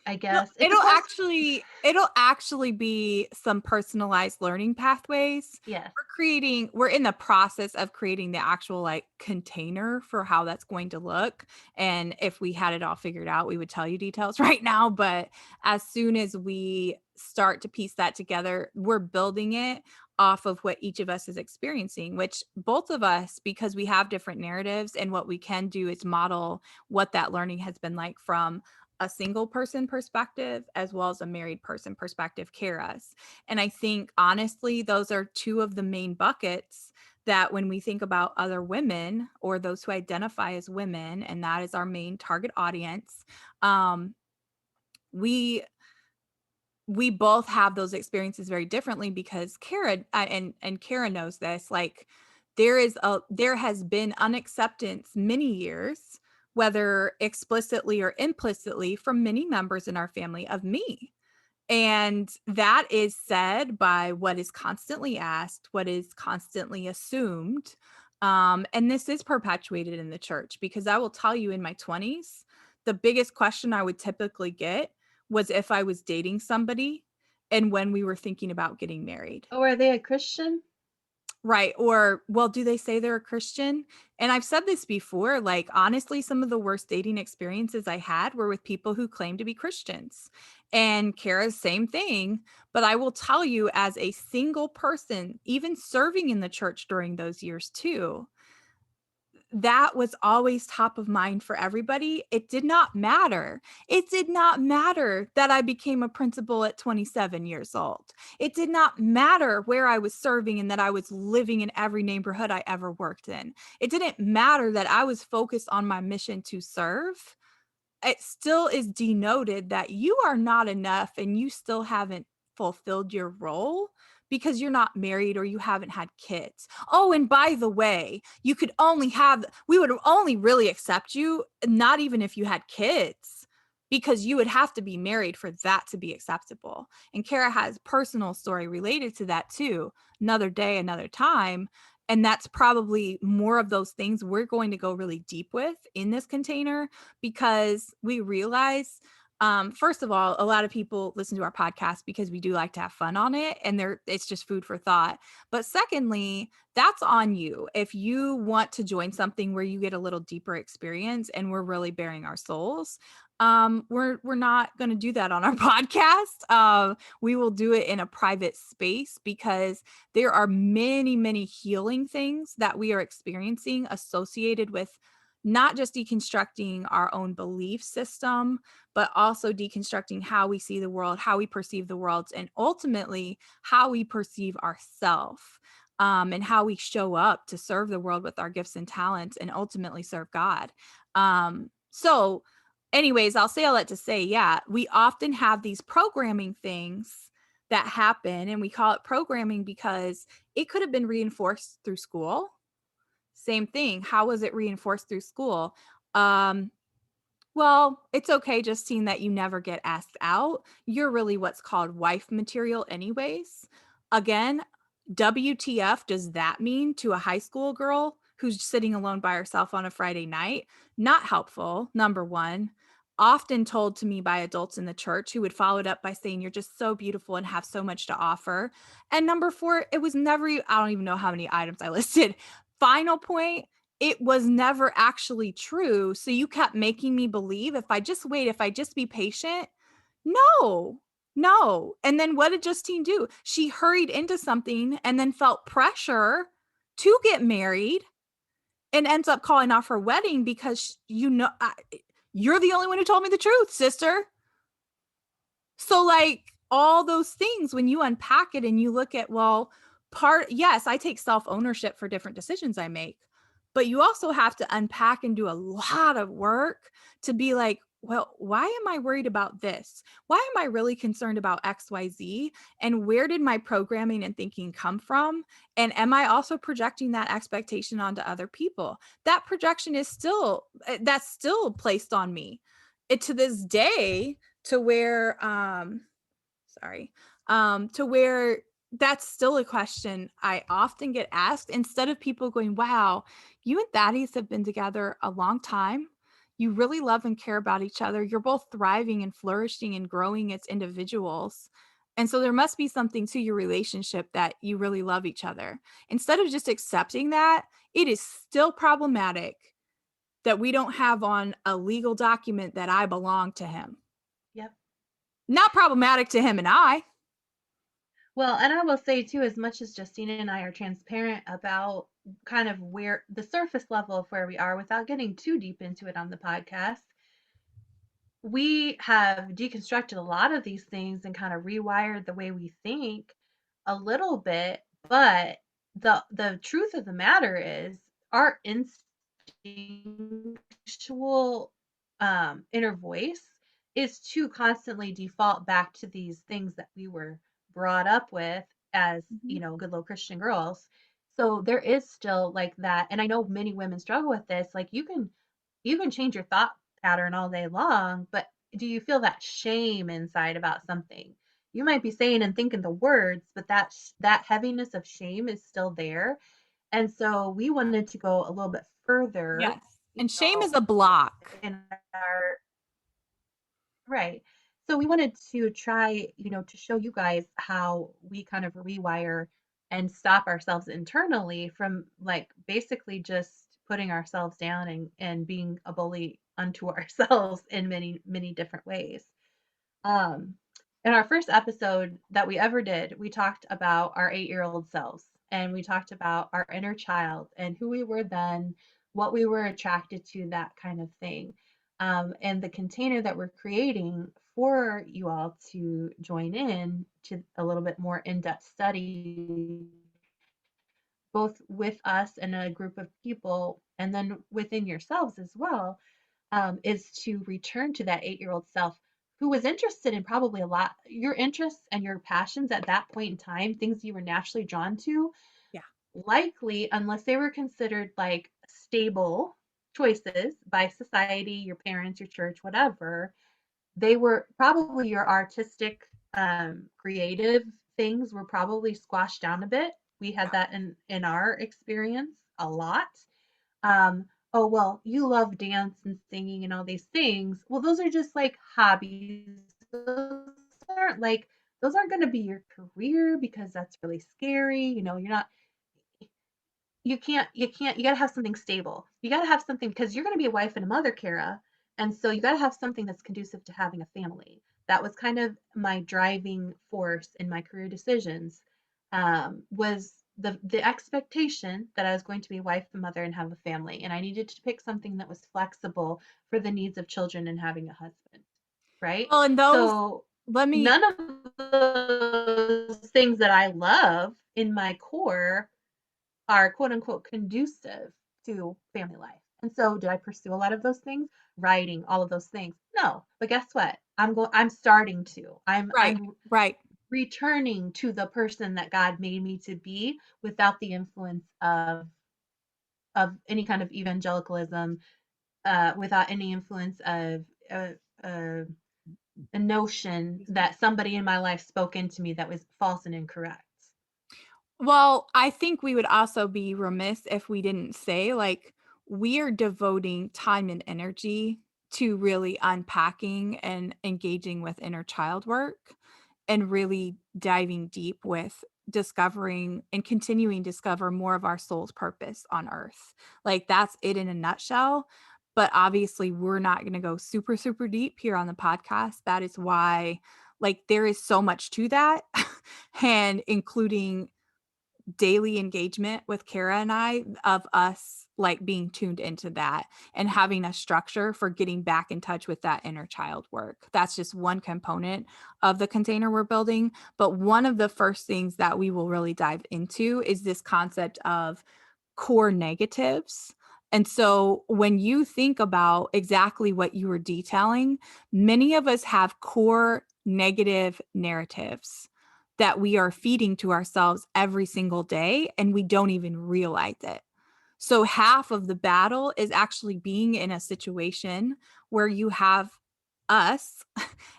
I No, guess it's a course. it'll actually be some personalized learning pathways. Yes. We're in the process of creating the actual like container for how that's going to look. And if we had it all figured out, we would tell you details right now. But as soon as we start to piece that together, we're building it off of what each of us is experiencing, which both of us, because we have different narratives, and what we can do is model what that learning has been like from a single person perspective as well as a married person perspective, Kara's. And I think honestly, those are two of the main buckets that when we think about other women or those who identify as women, and that is our main target audience, we we both have those experiences very differently because Kara and Kara knows this, like there has been unacceptance many years, whether explicitly or implicitly, from many members in our family of me. And that is said by what is constantly asked, what is constantly assumed. And this is perpetuated in the church because I will tell you, in my 20s, the biggest question I would typically get was if I was dating somebody and when we were thinking about getting married. Oh, are they a Christian? Right. Or, well, do they say they're a Christian? And I've said this before, like, honestly, some of the worst dating experiences I had were with people who claim to be Christians. And Kara's same thing. But I will tell you, as a single person, even serving in the church during those years too, that was always top of mind for everybody. It did not matter. It did not matter that I became a principal at 27 years old. It did not matter where I was serving and that I was living in every neighborhood I ever worked in. It didn't matter that I was focused on my mission to serve. It still is denoted that you are not enough and you still haven't fulfilled your role because you're not married or you haven't had kids. Oh, and by the way, we would only really accept you, not even if you had kids, because you would have to be married for that to be acceptable. And Kara has personal story related to that too. Another day, another time. And that's probably more of those things we're going to go really deep with in this container, because we realize First of all, a lot of people listen to our podcast because we do like to have fun on it, and it's just food for thought. But secondly, that's on you. If you want to join something where you get a little deeper experience and we're really bearing our souls, we're not going to do that on our podcast. We will do it in a private space because there are many, many healing things that we are experiencing associated with not just deconstructing our own belief system, but also deconstructing how we see the world, how we perceive the world, and ultimately how we perceive ourselves, and how we show up to serve the world with our gifts and talents and ultimately serve God. So anyways, I'll say all that to say, yeah, we often have these programming things that happen, and we call it programming because it could have been reinforced through school. Same thing. How was it reinforced through school? Well, it's okay, Justine, that you never get asked out. You're really what's called wife material anyways. Again, WTF does that mean to a high school girl who's sitting alone by herself on a Friday night? Not helpful, number one. Often told to me by adults in the church who would follow it up by saying, you're just so beautiful and have so much to offer. And number four, it was never, I don't even know how many items I listed. Final point, it was never actually true. So you kept making me believe if I just wait, if I just be patient. No. And then what did Justine do? She hurried into something and then felt pressure to get married and ends up calling off her wedding because you're the only one who told me the truth, sister. So like all those things, when you unpack it and you look at, well, yes, I take self-ownership for different decisions I make, but you also have to unpack and do a lot of work to be like, well, why am I worried about this? Why am I really concerned about XYZ? And where did my programming and thinking come from? And am I also projecting that expectation onto other people? That projection is that's still placed on me. To this day, to where to where that's still a question I often get asked, instead of people going, wow, you and Thaddeus have been together a long time. You really love and care about each other. You're both thriving and flourishing and growing as individuals. And so there must be something to your relationship that you really love each other. Instead of just accepting that, it is still problematic that we don't have on a legal document that I belong to him. Yep. Not problematic to him and I. Well, and I will say too, as much as Justina and I are transparent about kind of where the surface level of where we are without getting too deep into it on the podcast, we have deconstructed a lot of these things and kind of rewired the way we think a little bit, but the truth of the matter is our instinctual inner voice is to constantly default back to these things that we were brought up with as, good little Christian girls. So there is still like that, and I know many women struggle with this. Like you can change your thought pattern all day long, but do you feel that shame inside about something? You might be saying and thinking the words, but that heaviness of shame is still there. And so we wanted to go a little bit further. Yes. And shame is a block. In our right. So we wanted to try, to show you guys how we kind of rewire and stop ourselves internally from like basically just putting ourselves down and being a bully unto ourselves in many, many different ways. Um, in our first episode that we ever did, we talked about our 8-year-old selves and we talked about our inner child and who we were then, what we were attracted to, that kind of thing. And the container that we're creating for you all to join in to a little bit more in-depth study, both with us and a group of people, and then within yourselves as well, is to return to that 8-year-old self who was interested in probably a lot your interests and your passions at that point in time, things you were naturally drawn to. Yeah. Likely, unless they were considered like stable choices by society, your parents, your church, whatever, they were probably your artistic, creative things were probably squashed down a bit. We had that in our experience a lot. oh, well, you love dance and singing and all these things. Well, those are just like hobbies. Aren't like those aren't going to be your career because that's really scary. You're not you got to have something stable. You got to have something because you're going to be a wife and a mother, Kara. And so you got to have something that's conducive to having a family. That was kind of my driving force in my career decisions. Was the expectation that I was going to be a wife and mother and have a family, and I needed to pick something that was flexible for the needs of children and having a husband, right? Well, and those, So let me, none of those things that I love in my core are quote unquote conducive to family life. And so did I pursue a lot of those things? Writing, all of those things. No. But guess what? I'm starting to. right, I'm right. returning to the person that God made me to be without the influence of any kind of evangelicalism, without any influence of uh, a notion that somebody in my life spoke into me that was false and incorrect. Well, I think we would also be remiss if we didn't say, like, we are devoting time and energy to really unpacking and engaging with inner child work and really diving deep with discovering and continuing to discover more of our soul's purpose on earth. Like, that's it in a nutshell. But obviously, we're not going to go super, super deep here on the podcast. That is why, like, there is so much to that, and including daily engagement with Kara and I of us like being tuned into that and having a structure for getting back in touch with that inner child work. That's just one component of the container we're building. But one of the first things that we will really dive into is this concept of core negatives. And so when you think about exactly what you were detailing, many of us have core negative narratives that we are feeding to ourselves every single day, and we don't even realize it. So half of the battle is actually being in a situation where you have us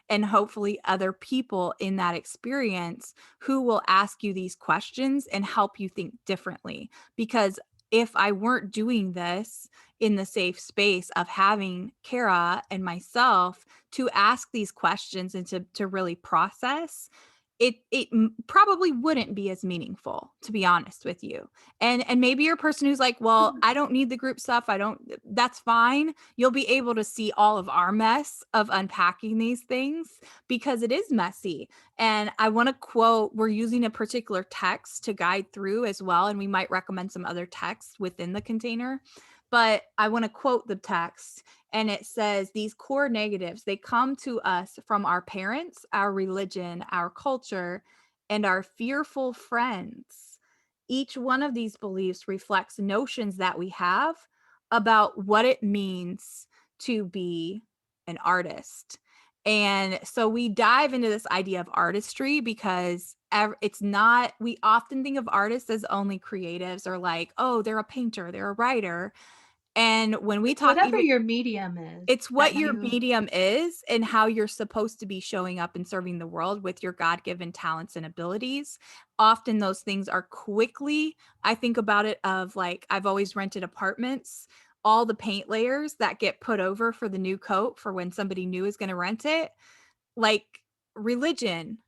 and hopefully other people in that experience who will ask you these questions and help you think differently. Because if I weren't doing this in the safe space of having Kara and myself to ask these questions and to really process, it probably wouldn't be as meaningful, to be honest with you. And maybe you're a person who's like, well, I don't need the group stuff, I don't, that's fine. You'll be able to see all of our mess of unpacking these things because it is messy. And I want to quote, we're using a particular text to guide through as well, and we might recommend some other texts within the container, but I want to quote the text. And it says, these core negatives, they come to us from our parents, our religion, our culture, and our fearful friends. Each one of these beliefs reflects notions that we have about what it means to be an artist. And so we dive into this idea of artistry because it's not, we often think of artists as only creatives, or like, oh, they're a painter, they're a writer. And when we It's talk whatever even, your medium is it's what that your you medium is and how you're supposed to be showing up and serving the world with your God-given talents and abilities. Often those things are quickly, I think about it of like, I've always rented apartments, all the paint layers that get put over for the new coat for when somebody new is going to rent it, like religion,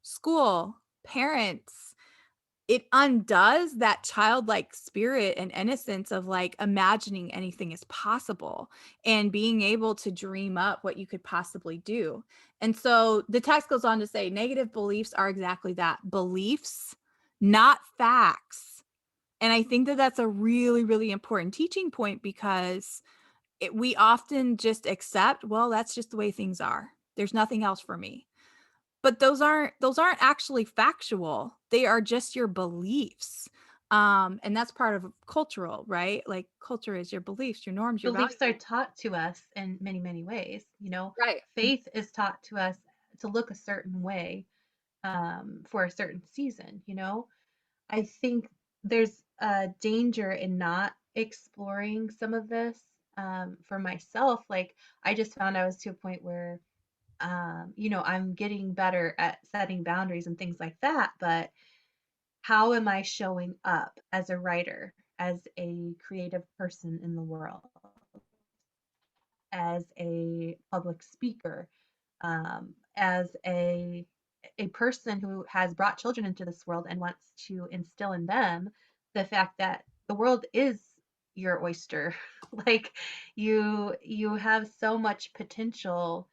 school, parents, it undoes that childlike spirit and innocence of like imagining anything is possible and being able to dream up what you could possibly do. And so the text goes on to say negative beliefs are exactly that, beliefs, not facts. And I think that that's a really, really important teaching point because we often just accept, well, that's just the way things are. There's nothing else for me. But those aren't actually factual. They are just your beliefs. And that's part of cultural, right? Like culture is your beliefs, your norms, your beliefs are values. taught to us in many, many ways. Right. Faith is taught to us to look a certain way, for a certain season. I think there's a danger in not exploring some of this, for myself. Like, I just found I was to a point where, I'm getting better at setting boundaries and things like that. But how am I showing up as a writer? as a creative person in the world, as a public speaker, as a person who has brought children into this world and wants to instill in them the fact that the world is your oyster. Like you have so much potential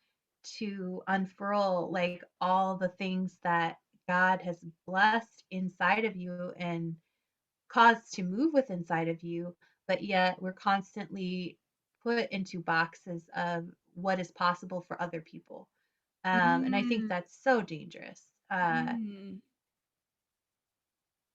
to unfurl like all the things that God has blessed inside of you and caused to move with inside of you, but yet we're constantly put into boxes of what is possible for other people. And I think Mm, that's so dangerous. mm.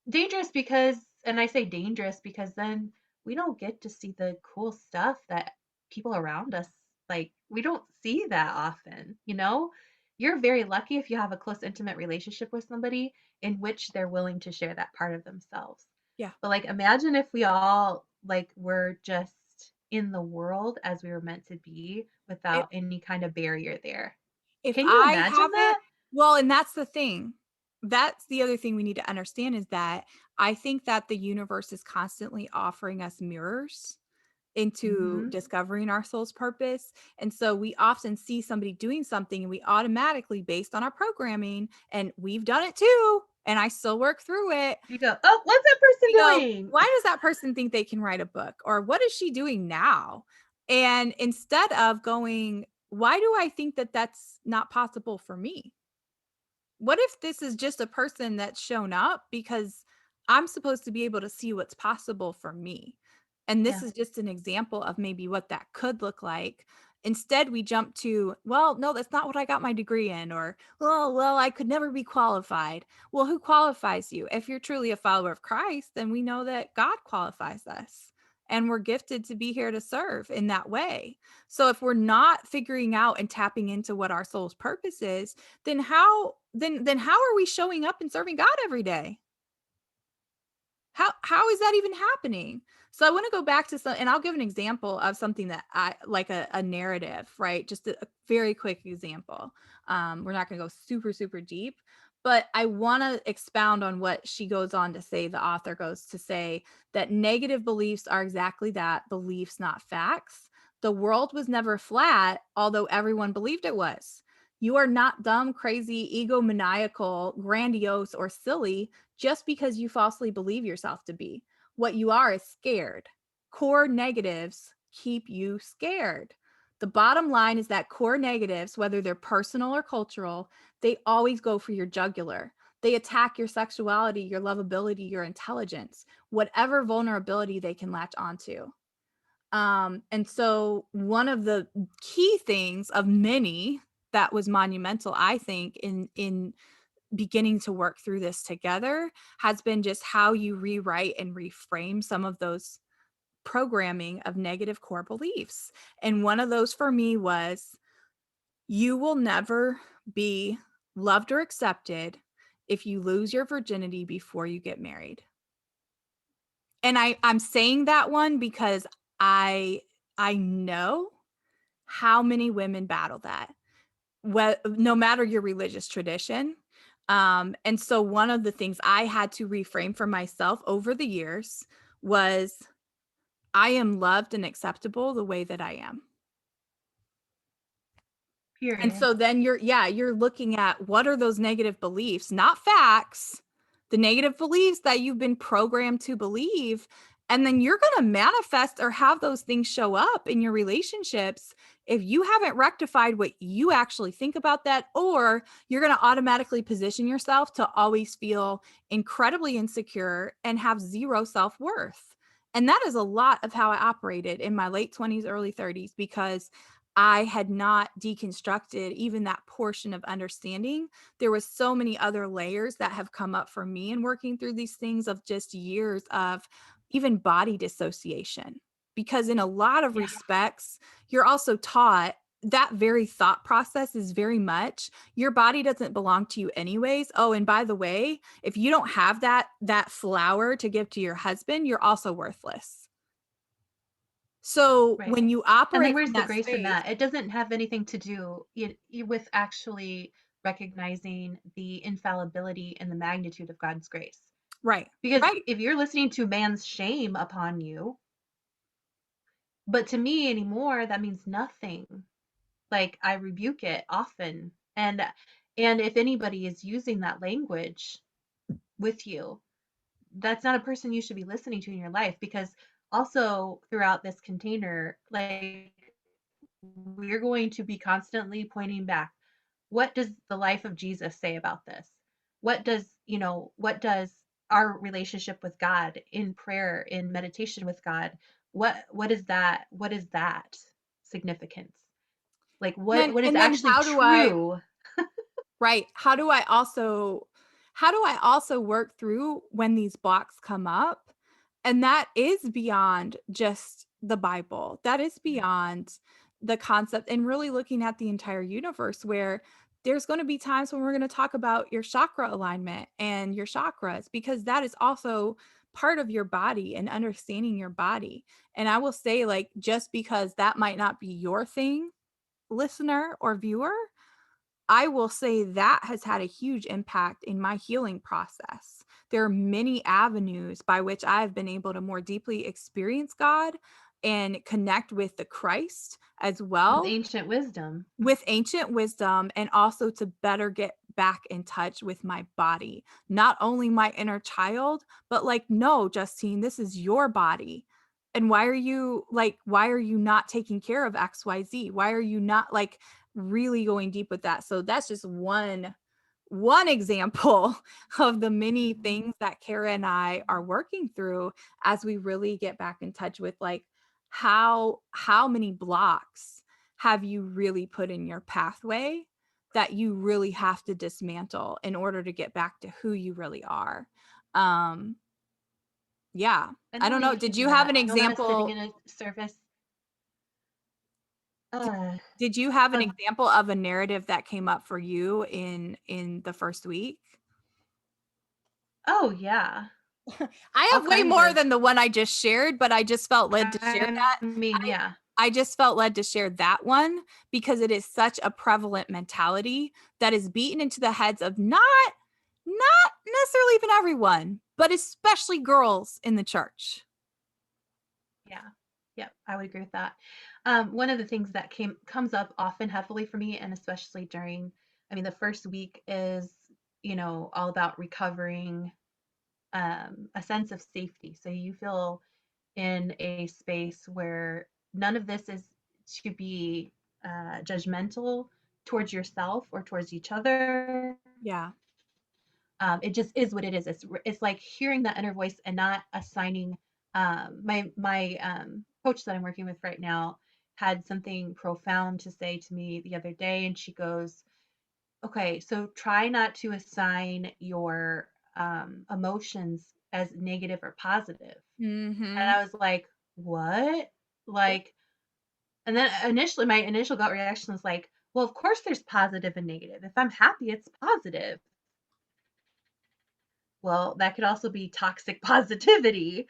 Dangerous because, and I say dangerous because then we don't get to see the cool stuff that people around us, like, we don't see that often, you know? You're very lucky if you have a close, intimate relationship with somebody in which they're willing to share that part of themselves. Yeah. But like, imagine if we all like were just in the world as we were meant to be If without any kind of barrier there. if Can you I imagine have it, that? well, and that's the thing. That's the other thing we need to understand is that I think that the universe is constantly offering us mirrors into Hmm. discovering our soul's purpose. And so we often see somebody doing something and we automatically, based on our programming, and we've done it too, and I still work through it, You go, oh, what's that person we go, doing? why does that person think they can write a book? Or what is she doing now? And instead of going, why do I think that that's not possible for me? What if this is just a person that's shown up because I'm supposed to be able to see what's possible for me? And this Yeah. is just an example of maybe what that could look like. Instead, we jump to, well, no, that's not what I got my degree in, or, oh, well, I could never be qualified. Well, who qualifies you? If you're truly a follower of Christ, then we know that God qualifies us and we're gifted to be here to serve in that way. So if we're not figuring out and tapping into what our soul's purpose is, then how are we showing up and serving God every day? How is that even happening? So I want to go back to some, and I'll give an example of something that I like, a narrative, right? Just a very quick example. We're not going to go super deep, but I want to expound on what she goes on to say. The author goes to say that negative beliefs are exactly that, beliefs, not facts. The world was never flat, although everyone believed it was. You are not dumb, crazy, egomaniacal, grandiose, or silly just because you falsely believe yourself to be. What you are is scared. Core negatives keep you scared. The bottom line is that core negatives, whether they're personal or cultural, they always go for your jugular. They attack your sexuality, your lovability, your intelligence, whatever vulnerability they can latch onto. And so one of the key things of many that was monumental, I think, in beginning to work through this together has been just how you rewrite and reframe some of those programming of negative core beliefs. And one of those for me was, you will never be loved or accepted if you lose your virginity before you get married. And I'm saying that one because I know how many women battle that, no matter your religious tradition. And so one of the things I had to reframe for myself over the years was, I am loved and acceptable the way that I am. And Period. so then you're looking at, what are those negative beliefs, not facts, the negative beliefs that you've been programmed to believe. And then you're going to manifest or have those things show up in your relationships if you haven't rectified what you actually think about that, or you're going to automatically position yourself to always feel incredibly insecure and have zero self-worth. And that is a lot of how I operated in my late 20s, early 30s, because I had not deconstructed even that portion of understanding. There was so many other layers that have come up for me in working through these things, of just years of even body dissociation. Because in a lot of Yeah. respects, you're also taught that very thought process is very much, your body doesn't belong to you anyways. Oh, and by the way, if you don't have that flower to give to your husband, you're also worthless. So Right. when you And then operate where's from the that grace in space, that? It doesn't have anything to do with actually recognizing the infallibility and the magnitude of God's grace. Right. Because Right. if you're listening to man's shame upon you, but to me anymore, that means nothing. Like, I rebuke it often. And if anybody is using that language with you, that's not a person you should be listening to in your life, because also throughout this container, like, we're going to be constantly pointing back. What does the life of Jesus say about this? What does our relationship with God in prayer, in meditation with God, what is that significance? Like, what is And then actually true? right, how do I also work through when these blocks come up? And that is beyond just the Bible. That is beyond the concept, and really looking at the entire universe, where there's going to be times when we're going to talk about your chakra alignment and your chakras, because that is also part of your body and understanding your body. And I will say, like, just because that might not be your thing, listener or viewer, I will say that has had a huge impact in my healing process. There are many avenues by which I've been able to more deeply experience God and connect with the Christ as well, With ancient wisdom. and also to better get back in touch with my body, not only my inner child, but like, no, Justine, this is your body. And why are you not taking care of XYZ? Why are you not, like, really going deep with that? So that's just one example of the many things that Kara and I are working through as we really get back in touch with, like, how many blocks have you really put in your pathway that you really have to dismantle in order to get back to who you really are. Yeah. And I no don't man know. can Did do you have that. an No man is sitting example? in a service. Did, Uh, did you have an of example of a narrative that came up for you in the first week? oh yeah. I All have way kinds more of, than the one I just shared, but I just felt led to share I that. mean, yeah. I just felt led to share that one because it is such a prevalent mentality that is beaten into the heads of not necessarily even everyone, but especially girls in the church. Yeah. Yep, I would agree with that. One of the things that comes up often heavily for me, and especially during, I mean, the first week is, all about recovering a sense of safety. So you feel in a space where none of this is to be judgmental towards yourself or towards each other. Yeah. It just is what it is. It's like hearing that inner voice and not assigning. My coach that I'm working with right now had something profound to say to me the other day, and she goes, "Okay, so try not to assign your emotions as negative or positive." And Mm-hmm. I was like, "What?" Like, and then initially, my initial gut reaction was like, "Well, of course there's positive and negative. If I'm happy, it's positive." Well, that could also be toxic positivity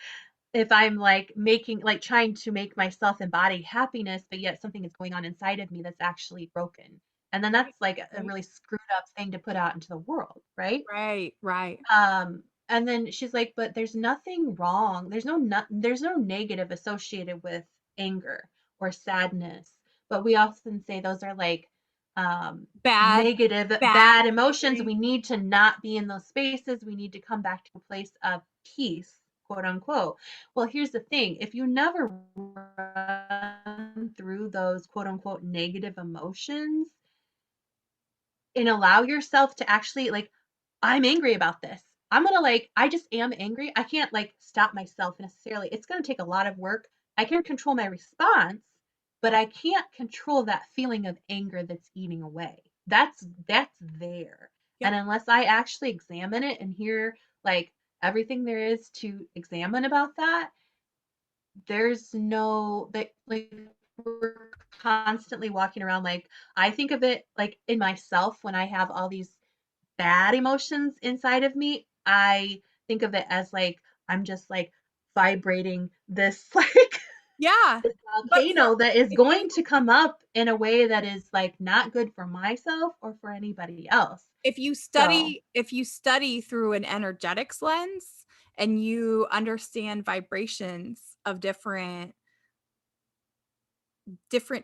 if I'm like trying to make myself embody happiness, but yet something is going on inside of me that's actually broken. And then that's like a Right. really screwed up thing to put out into the world, right? Right. Right. And then she's like, but there's nothing wrong. There's no negative associated with anger or sadness. But we often say those are like Bad negative, bad bad emotions. feeling. We need to not be in those spaces. We need to come back to a place of peace, quote unquote. Well, here's the thing. If you never run through those quote unquote negative emotions and allow yourself to actually like, I'm angry about this. I'm gonna I just am angry. I can't stop myself necessarily. It's gonna take a lot of work. I can control my response, but I can't control that feeling of anger that's eating away. That's there. Yep. And unless I actually examine it and hear everything there is to examine about that, there's no that we're constantly walking around I think of it in myself when I have all these bad emotions inside of me, I think of it as I'm just vibrating this Yeah. this But volcano that is if you going to come up in a way that is not good for myself or for anybody else. if you So, study through an energetics lens, and you understand vibrations of different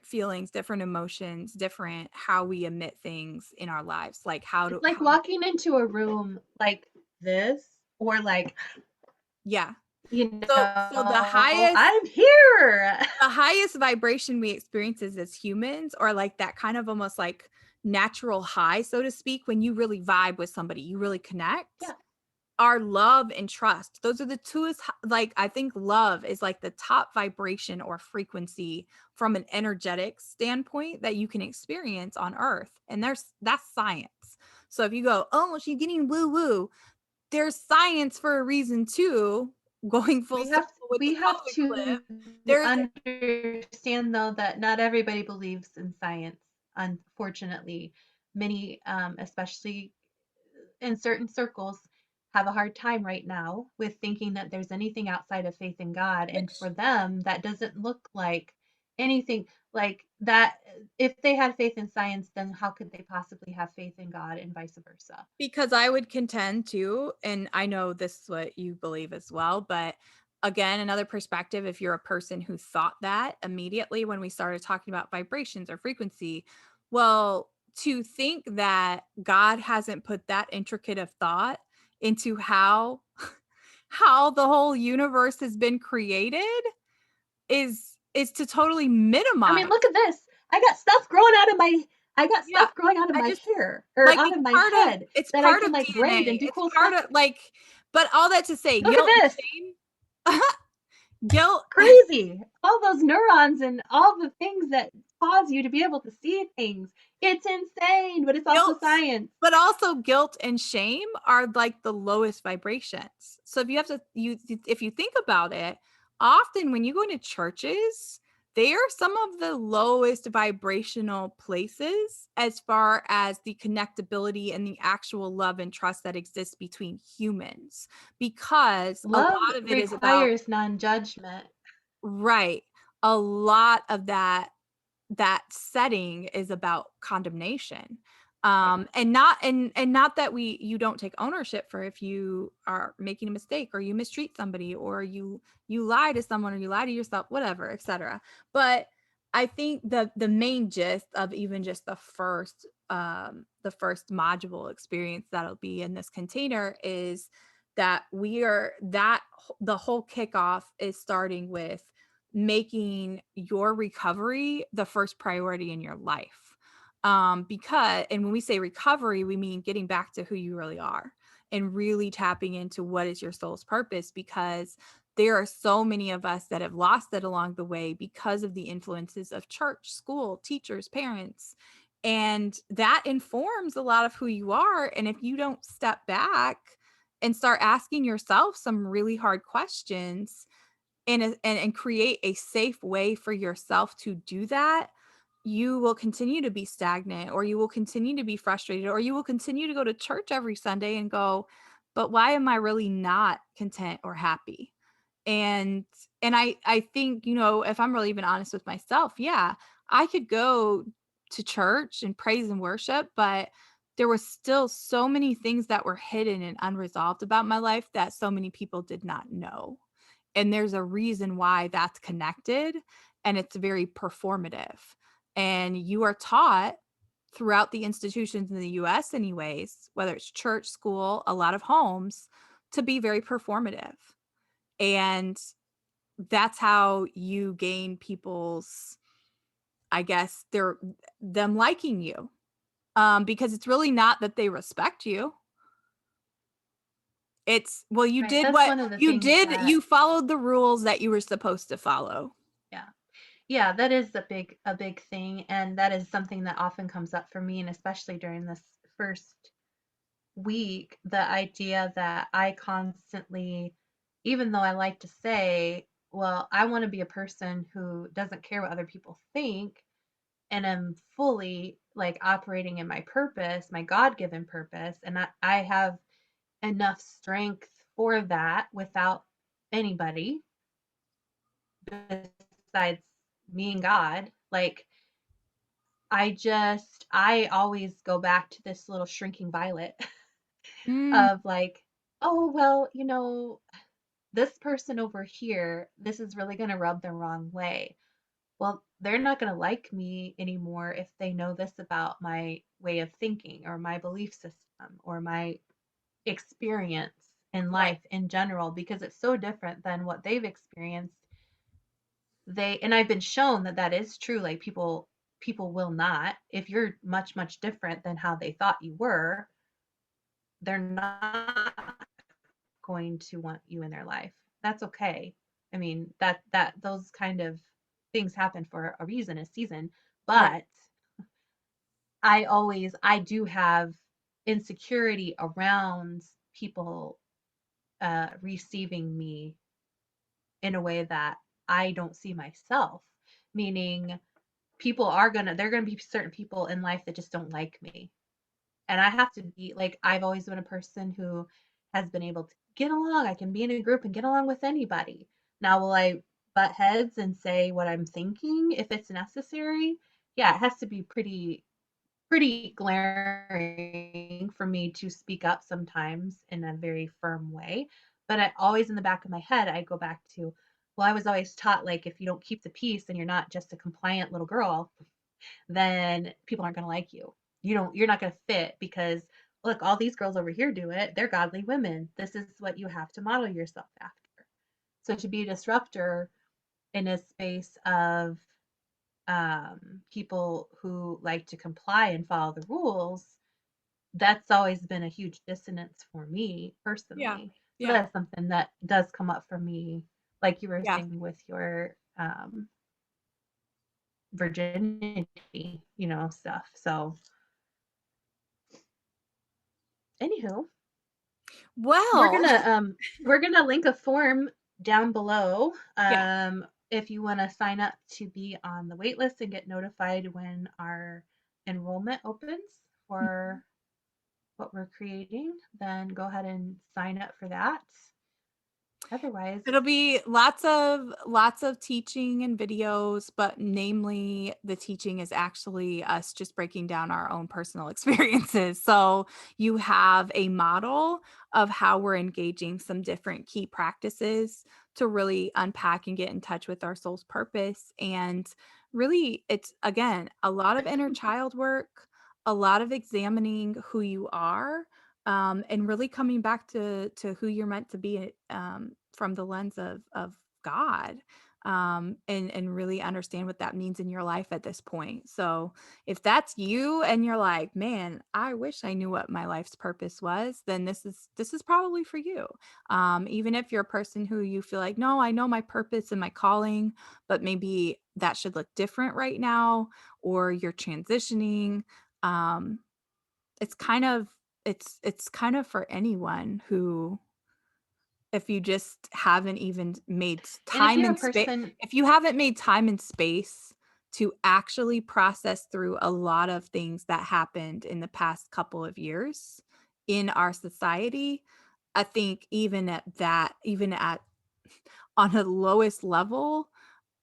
feelings, different emotions, different how we emit things in our lives. Like It's like walking into a room like this, or like, yeah. you So know, I'm here. the highest vibration we experience as humans, or like that kind of almost like natural high, so to speak, when you really vibe with somebody, you really connect. Yeah. Are love and trust. Those are the two, like, I think love is like the top vibration or frequency from an energetic standpoint that you can experience on earth. And that's science. So if you go, oh, she's getting woo woo, there's science for a reason too. Going full circle with We the have COVID to clip, understand though that not everybody believes in science. Unfortunately, many, especially in certain circles, have a hard time right now with thinking that there's anything outside of faith in God. And for them, that doesn't look like anything like that. If they had faith in science, then how could they possibly have faith in God, and vice versa? because I would contend too, and I know this is what you believe as well, but again, another perspective, if you're a person who thought that immediately when we started talking about vibrations or frequency, well, to think that God hasn't put that intricate of thought into how the whole universe has been created is to totally minimize. I mean, look at this. I got stuff growing out of my hair, or like, out of my head, it's that I part can of like DNA. braid and do It's cool part stuff. of like, but all that to say, Look guilt at and this. shame. Guilt, Crazy. All those neurons and all the things that cause you to be able to see things. It's insane, but it's also guilt, science. but also guilt and shame are like the lowest vibrations. So if you think about it, often when you go into churches, they are some of the lowest vibrational places as far as the connectability and the actual love and trust that exists between humans, because Love a lot of it is about requires non-judgment. right. A lot of that setting is about condemnation. And not that you don't take ownership for if you are making a mistake, or you mistreat somebody, or you lie to someone, or you lie to yourself, whatever, etc. But I think the main gist of even just the first module experience that'll be in this container is that the whole kickoff is starting with making your recovery the first priority in your life. Because, and when we say recovery, we mean getting back to who you really are and really tapping into what is your soul's purpose, because there are so many of us that have lost it along the way because of the influences of church, school, teachers, parents. And that informs a lot of who you are. And if you don't step back and start asking yourself some really hard questions, and create a safe way for yourself to do that, you will continue to be stagnant, or you will continue to be frustrated, or you will continue to go to church every Sunday and go, but why am I really not content or happy? And I think, if I'm really even honest with myself, yeah, I could go to church and praise and worship, but there was still so many things that were hidden and unresolved about my life that so many people did not know. And there's a reason why that's connected, and it's very performative. And you are taught throughout the institutions in the US anyways, whether it's church, school, a lot of homes, to be very performative. And that's how you gain people's, I guess, them liking you. Because it's really not that they respect you. It's, well, you Right. did That's what one of the you things did. that, You followed the rules that you were supposed to follow. yeah, that is a big thing, and that is something that often comes up for me, and especially during this first week, the idea that I constantly, even though I like to say, well, I want to be a person who doesn't care what other people think, and I'm fully like operating in my purpose, my God-given purpose, and I have enough strength for that without anybody besides me and God. Like, I always go back to this little shrinking violet Mm. of like, oh, well, this person over here, this is really going to rub the wrong way. Well, they're not going to like me anymore if they know this about my way of thinking or my belief system or my experience in Right. life in general, because it's so different than what they've experienced. And I've been shown that that is true. Like people will not, if you're much different than how they thought you were, they're not going to want you in their life. That's okay. I mean, that those kind of things happen for a reason, a season. Right. But I do have insecurity around people receiving me in a way that I don't see myself. Meaning there are gonna be certain people in life that just don't like me. And I have to be like, I've always been a person who has been able to get along. I can be in a group and get along with anybody. Now, will I butt heads and say what I'm thinking if it's necessary? Yeah, it has to be pretty glaring for me to speak up sometimes in a very firm way. But I always, in the back of my head, I go back to, well, I was always taught, like, if you don't keep the peace and you're not just a compliant little girl, then people aren't going to like you. You're not going to fit because look, all these girls over here do it. They're godly women. This is what you have to model yourself after. So to be a disruptor in a space of people who like to comply and follow the rules, that's always been a huge dissonance for me Yeah. personally. So Yeah. that's something that does come up for me, like you were Yeah. saying with your virginity, stuff. So anywho, we're Well, gonna we're gonna link a form down below yeah. if you want to sign up to be on the wait list and get notified when our enrollment opens for what we're creating, then go ahead and sign up for that. Otherwise, It'll be lots of teaching and videos, but namely the teaching is actually us just breaking down our own personal experiences. So you have a model of how we're engaging some different key practices to really unpack and get in touch with our soul's purpose. And really, it's again a lot of inner child work, a lot of examining who you are, and really coming back to who you're meant to be, from the lens of God, and really understand what that means in your life at this point. So if that's you and you're like, man, I wish I knew what my life's purpose was, then this is probably for you. Even if you're a person who you feel like, no, I know my purpose and my calling, but maybe that should look different right now, or you're transitioning. Um, it's kind of it's kind of for anyone who, if you just haven't even made and if time you're a and space, person, if you haven't made time and space to actually process through a lot of things that happened in the past couple of years in our society, I think even at on a lowest level,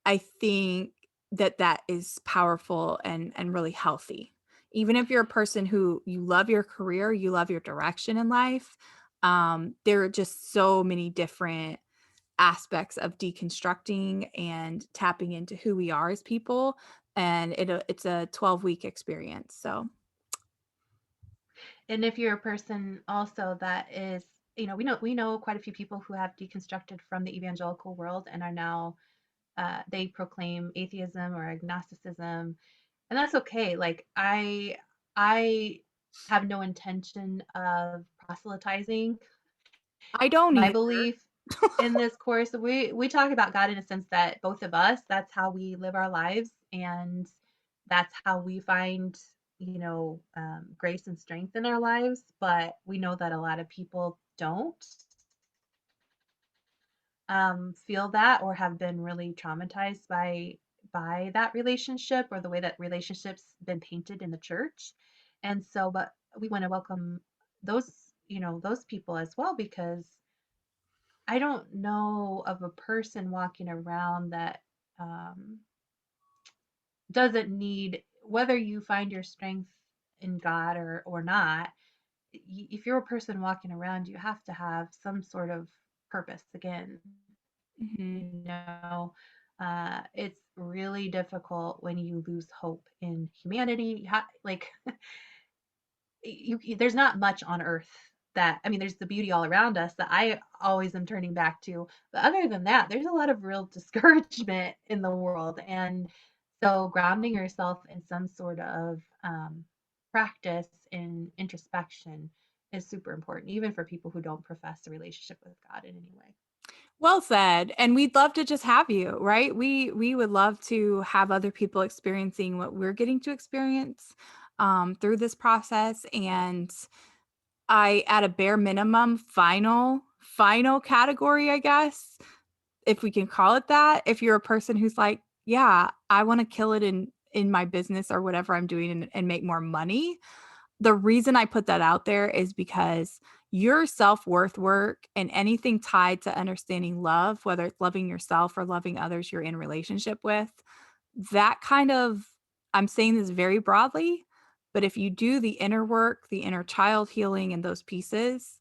I think that is powerful and really healthy. Even if you're a person who you love your career, you love your direction in life, there are just so many different aspects of deconstructing and tapping into who we are as people, and it's a 12-week experience. So and if you're a person also that is, we know quite a few people who have deconstructed from the evangelical world and are now they proclaim atheism or agnosticism, and that's okay. Like I have no intention of proselytizing I don't my either. belief in this course. We talk about God in a sense that both of us, that's how we live our lives, and that's how we find grace and strength in our lives. But we know that a lot of people don't feel that or have been really traumatized by that relationship or the way that relationships been painted in the church. And so, but we want to welcome those those people as well, because I don't know of a person walking around that um, doesn't need, whether you find your strength in God or not. If you're a person walking around, you have to have some sort of purpose again. Mm-hmm. It's really difficult when you lose hope in humanity. Like there's not much on earth that, I mean, there's the beauty all around us that I always am turning back to. But other than that, there's a lot of real discouragement in the world. And so grounding yourself in some sort of practice in introspection is super important, even for people who don't profess a relationship with God in any way. Well said. And we'd love to just have you, right? We would love to have other people experiencing what we're getting to experience through this process. And I, at a bare minimum, final category, I guess, if we can call it that, if you're a person who's like, yeah, I want to kill it in my business or whatever I'm doing and make more money. The reason I put that out there is because your self-worth work and anything tied to understanding love, whether it's loving yourself or loving others you're in relationship with, that kind of, I'm saying this very broadly, but if you do the inner work, the inner child healing and those pieces,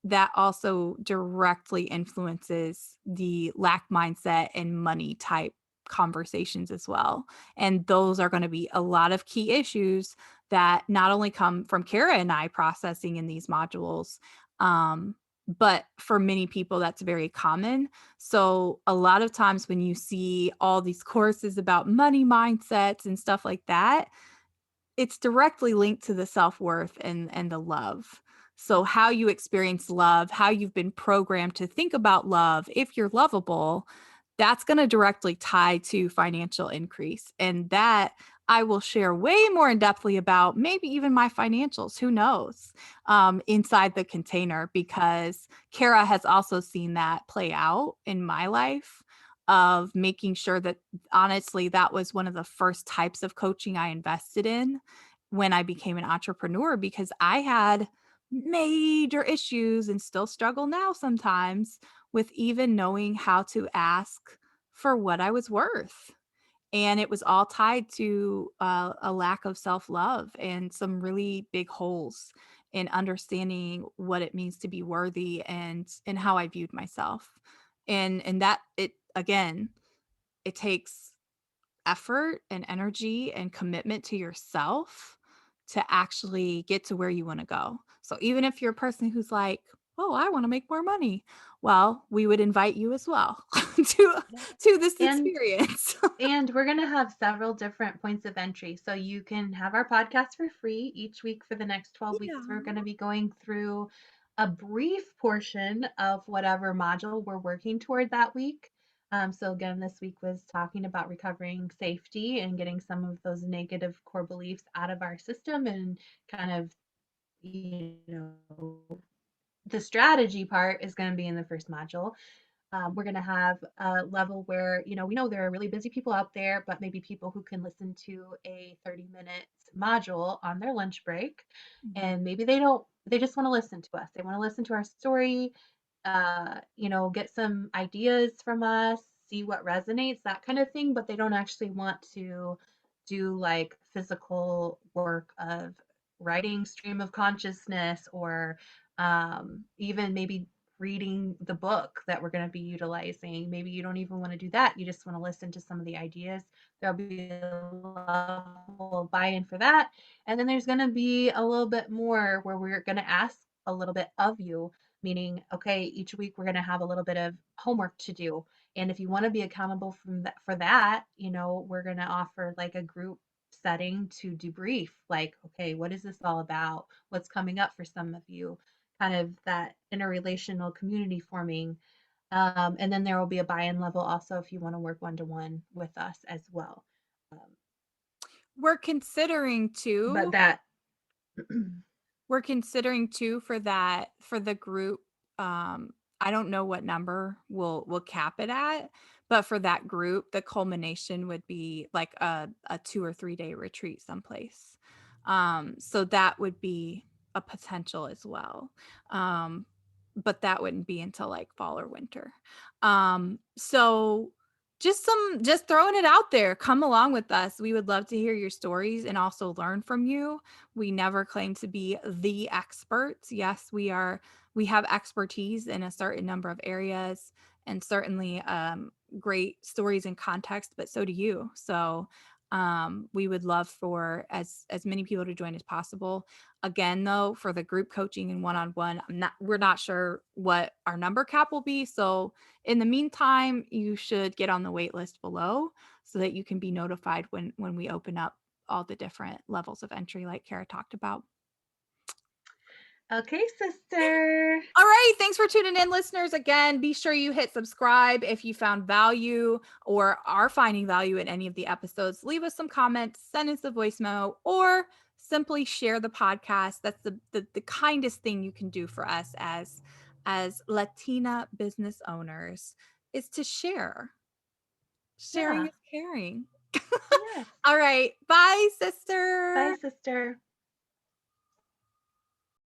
that also directly influences the lack mindset and money type conversations as well. And those are going to be a lot of key issues that not only come from Kara and I processing in these modules, but for many people, that's very common. So a lot of times when you see all these courses about money mindsets and stuff like that, it's directly linked to the self-worth and the love. So how you experience love, how you've been programmed to think about love, if you're lovable, that's going to directly tie to financial increase. And that I will share way more in depthly about, maybe even my financials, who knows, inside the container, because Kara has also seen that play out in my life, of making sure that, honestly, that was one of the first types of coaching I invested in when I became an entrepreneur, because I had major issues and still struggle now sometimes with even knowing how to ask for what I was worth. And it was all tied to a lack of self-love and some really big holes in understanding what it means to be worthy and how I viewed myself. And that, it again, it takes effort and energy and commitment to yourself to actually get to where you want to go. So even if you're a person who's like, oh, I want to make more money, well, we would invite you as well to this And experience. And we're going to have several different points of entry. So you can have our podcast for free each week for the next 12 weeks. We're going to be going through a brief portion of whatever module we're working toward that week. So again, this week was talking about recovering safety and getting some of those negative core beliefs out of our system, and kind of, the strategy part is going to be in the first module. We're going to have a level where, we know there are really busy people out there, but maybe people who can listen to a 30-minute module on their lunch break. And maybe they just want to listen to us. They want to listen to our story, get some ideas from us, see what resonates, that kind of thing. But they don't actually want to do like physical work of writing stream of consciousness, or even maybe reading the book that we're going to be utilizing. Maybe you don't even want to do that. You just want to listen to some of the ideas. There'll be a level of buy-in for that. And then there's going to be a little bit more where we're going to ask a little bit of you, meaning, okay, each week we're going to have a little bit of homework to do. And if you want to be accountable for that, we're going to offer like a group setting to debrief, like, okay, what is this all about? What's coming up for some of you? Kind of that interrelational community forming. And then there will be a buy-in level also if you want to work one-to-one with us as well. Um, We're considering but too, that for that, for the group. I don't know what number we'll cap it at, but for that group, the culmination would be like a 2 or 3 day retreat someplace. So that would be a potential as well. But that wouldn't be until like fall or winter. So just throwing it out there. Come along with us. We would love to hear your stories and also learn from you. We never claim to be the experts. Yes, we have expertise in a certain number of areas, and certainly great stories and context, but so do you. So we would love for as many people to join as possible. Again, though, for the group coaching and one-on-one, we're not sure what our number cap will be. So in the meantime, you should get on the wait list below so that you can be notified when we open up all the different levels of entry like Kara talked about. Okay, sister. All right. Thanks for tuning in, listeners. Again, be sure you hit subscribe if you found value or are finding value in any of the episodes. Leave us some comments, send us a voice memo, or simply share the podcast. That's the kindest thing you can do for us as Latina business owners, is to share. Sharing is caring. Yes. All right. Bye, sister. Bye, sister.